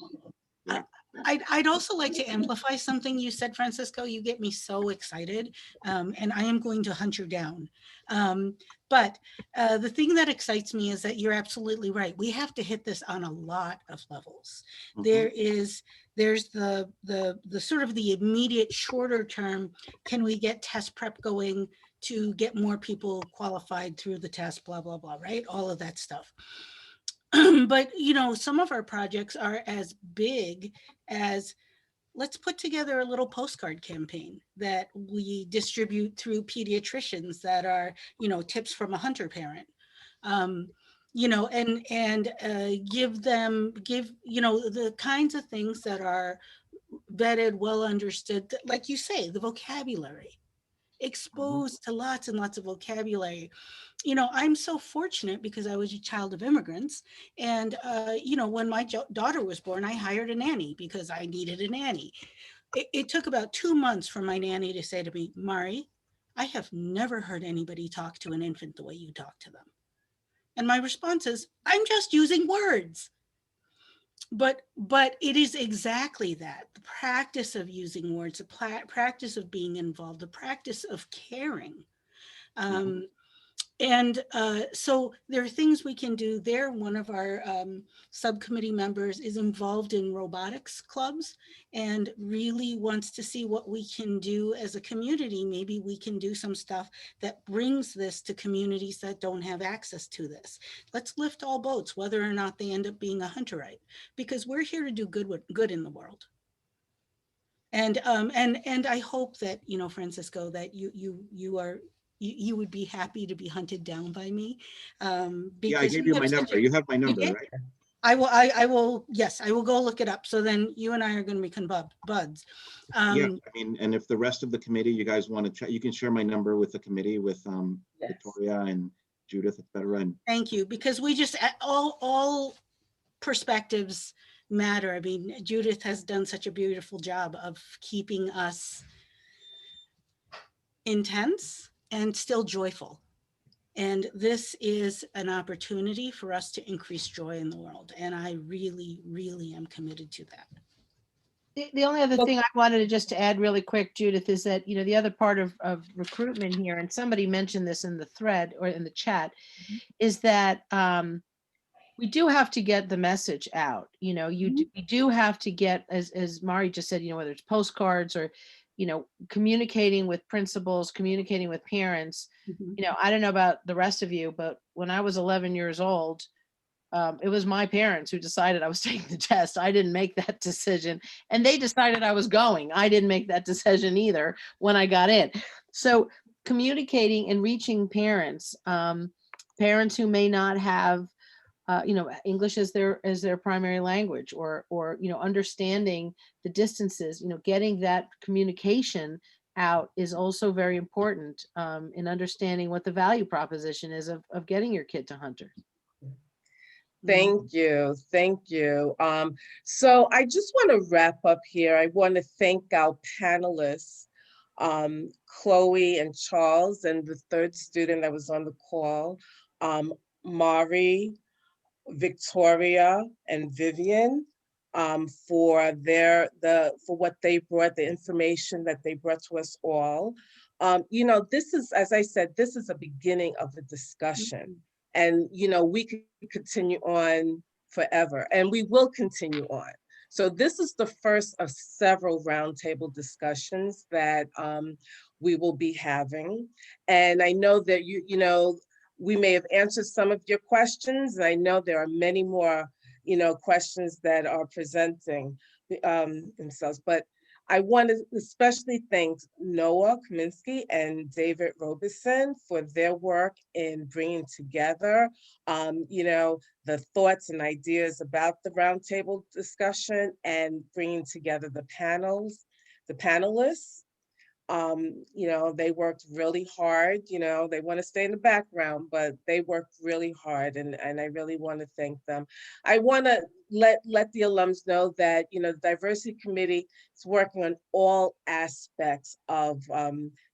Yeah. I'd also like to amplify something you said, Francisco. You get me so excited, and I am going to hunt you down. But the thing that excites me is that you're absolutely right. We have to hit this on a lot of levels. There's the sort of the immediate shorter term. Can we get test prep going to get more people qualified through the test? Blah blah blah. Right, all of that stuff. But you know, some of our projects are as big as, let's put together a little postcard campaign that we distribute through pediatricians that are, you know, tips from a hunter parent. You know, and give, you know, the kinds of things that are vetted, well understood, like you say, the vocabulary, exposed to lots and lots of vocabulary. You know, I'm so fortunate because I was a child of immigrants. And, you know, when my daughter was born, I hired a nanny because I needed a nanny. It took about 2 months for my nanny to say to me, Mari, I have never heard anybody talk to an infant the way you talk to them. And my response is, I'm just using words. But it is exactly that, the practice of using words, the practice of being involved, the practice of caring. And so there are things we can do there. One of our subcommittee members is involved in robotics clubs and really wants to see what we can do as a community. Maybe we can do some stuff that brings this to communities that don't have access to this. Let's lift all boats, whether or not they end up being a Hunterite, because we're here to do good in the world. And I hope that, you know, Francisco, that you would be happy to be hunted down by me. Yeah, I gave you my number. You have my number, right? I will, yes, I will go look it up. So then you and I are going to become buds. Yeah, I mean, and if the rest of the committee, you guys want to chat, you can share my number with the committee, with Yes. Victoria and Judith, et cetera. And thank you, because we just, all perspectives matter. I mean, Judith has done such a beautiful job of keeping us intense and still joyful. And this is an opportunity for us to increase joy in the world. And I really, really am committed to that. The only other thing I wanted to just to add really quick, Judith, is that, you know, the other part of recruitment here, and somebody mentioned this in the thread or in the chat, is that we do have to get the message out. You know, we do have to get, as Mari just said, you know, whether it's postcards or, you know, communicating with principals, communicating with parents. You know, I don't know about the rest of you, but when I was 11 years old, it was my parents who decided I was taking the test. I didn't make that decision, and they decided I was going. I didn't make that decision either when I got in. So communicating and reaching parents, parents who may not have, you know, English as their primary language, or you know, understanding the distances, you know, getting that communication out is also very important in understanding what the value proposition is of getting your kid to Hunter. Thank you. Thank you. So I just want to wrap up here. I want to thank our panelists, Chloe and Charles, and the third student that was on the call, Mari, Victoria, and Vivian, for what they brought, the information that they brought to us all. You know, this is, as I said, this is a beginning of the discussion. And, you know, we could continue on forever, and we will continue on. So this is the first of several roundtable discussions that we will be having. And I know that you know, we may have answered some of your questions. And I know there are many more, you know, questions that are presenting themselves. But I want to especially thank Noah Kaminsky and David Robeson for their work in bringing together, the thoughts and ideas about the roundtable discussion and bringing together the panelists. They worked really hard, they want to stay in the background, but they worked really hard, and I really want to thank them. I want to let the alums know that, the diversity committee is working on all aspects of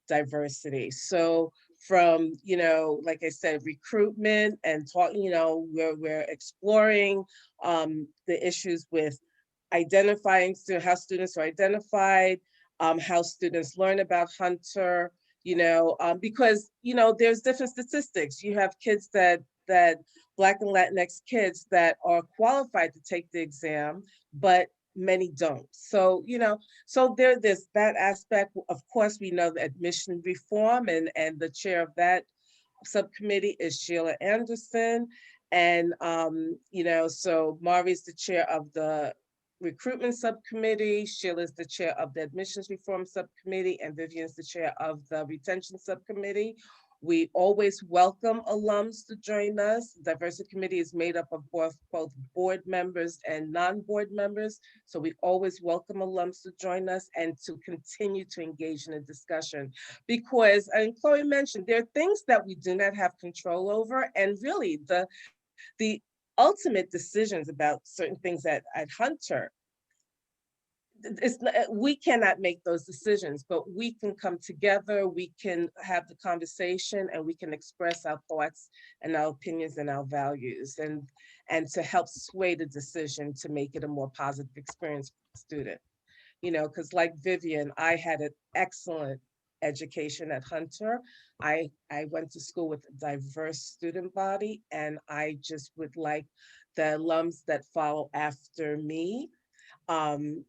diversity. So from, like I said, recruitment and talking, we're exploring the issues with identifying how students are identified, how students learn about Hunter, because, there's different statistics. You have kids that Black and Latinx kids that are qualified to take the exam, but many don't. So, so there's that aspect. Of course, we know the admission reform, and the chair of that subcommittee is Sheila Anderson. And, so Mari's the chair of the recruitment subcommittee, Sheila's the chair of the admissions reform subcommittee, and Vivian's the chair of the retention subcommittee. We always welcome alums to join us. The diversity committee is made up of both board members and non-board members. So we always welcome alums to join us and to continue to engage in a discussion. Because, and Chloe mentioned, there are things that we do not have control over, and really the ultimate decisions about certain things at Hunter, we cannot make those decisions, but we can come together, we can have the conversation, and we can express our thoughts and our opinions and our values, and to help sway the decision to make it a more positive experience for the student. Because like Vivian, I had an excellent education at Hunter. I went to school with a diverse student body, and I just would like the alums that follow after me, and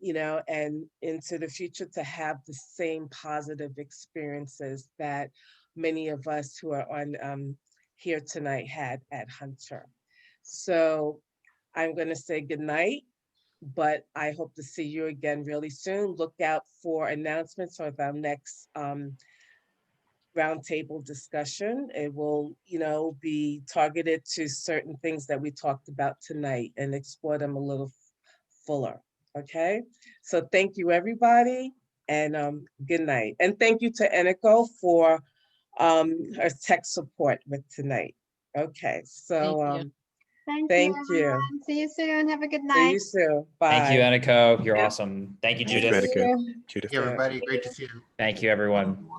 into the future, to have the same positive experiences that many of us who are on here tonight had at Hunter. So I'm going to say good night, but I hope to see you again really soon. Look out for announcements of our next roundtable discussion. It will, be targeted to certain things that we talked about tonight and explore them a little fuller. Okay, so thank you, everybody, and good night. And thank you to Eniko for her tech support with tonight. Okay, so thank you. Everyone. See you soon. Have a good See night. you soon. Bye. Thank you, Eniko. You're awesome. Thank you, Thank Judith. you. Judith. Hey, everybody, great to see you. Thank you, everyone.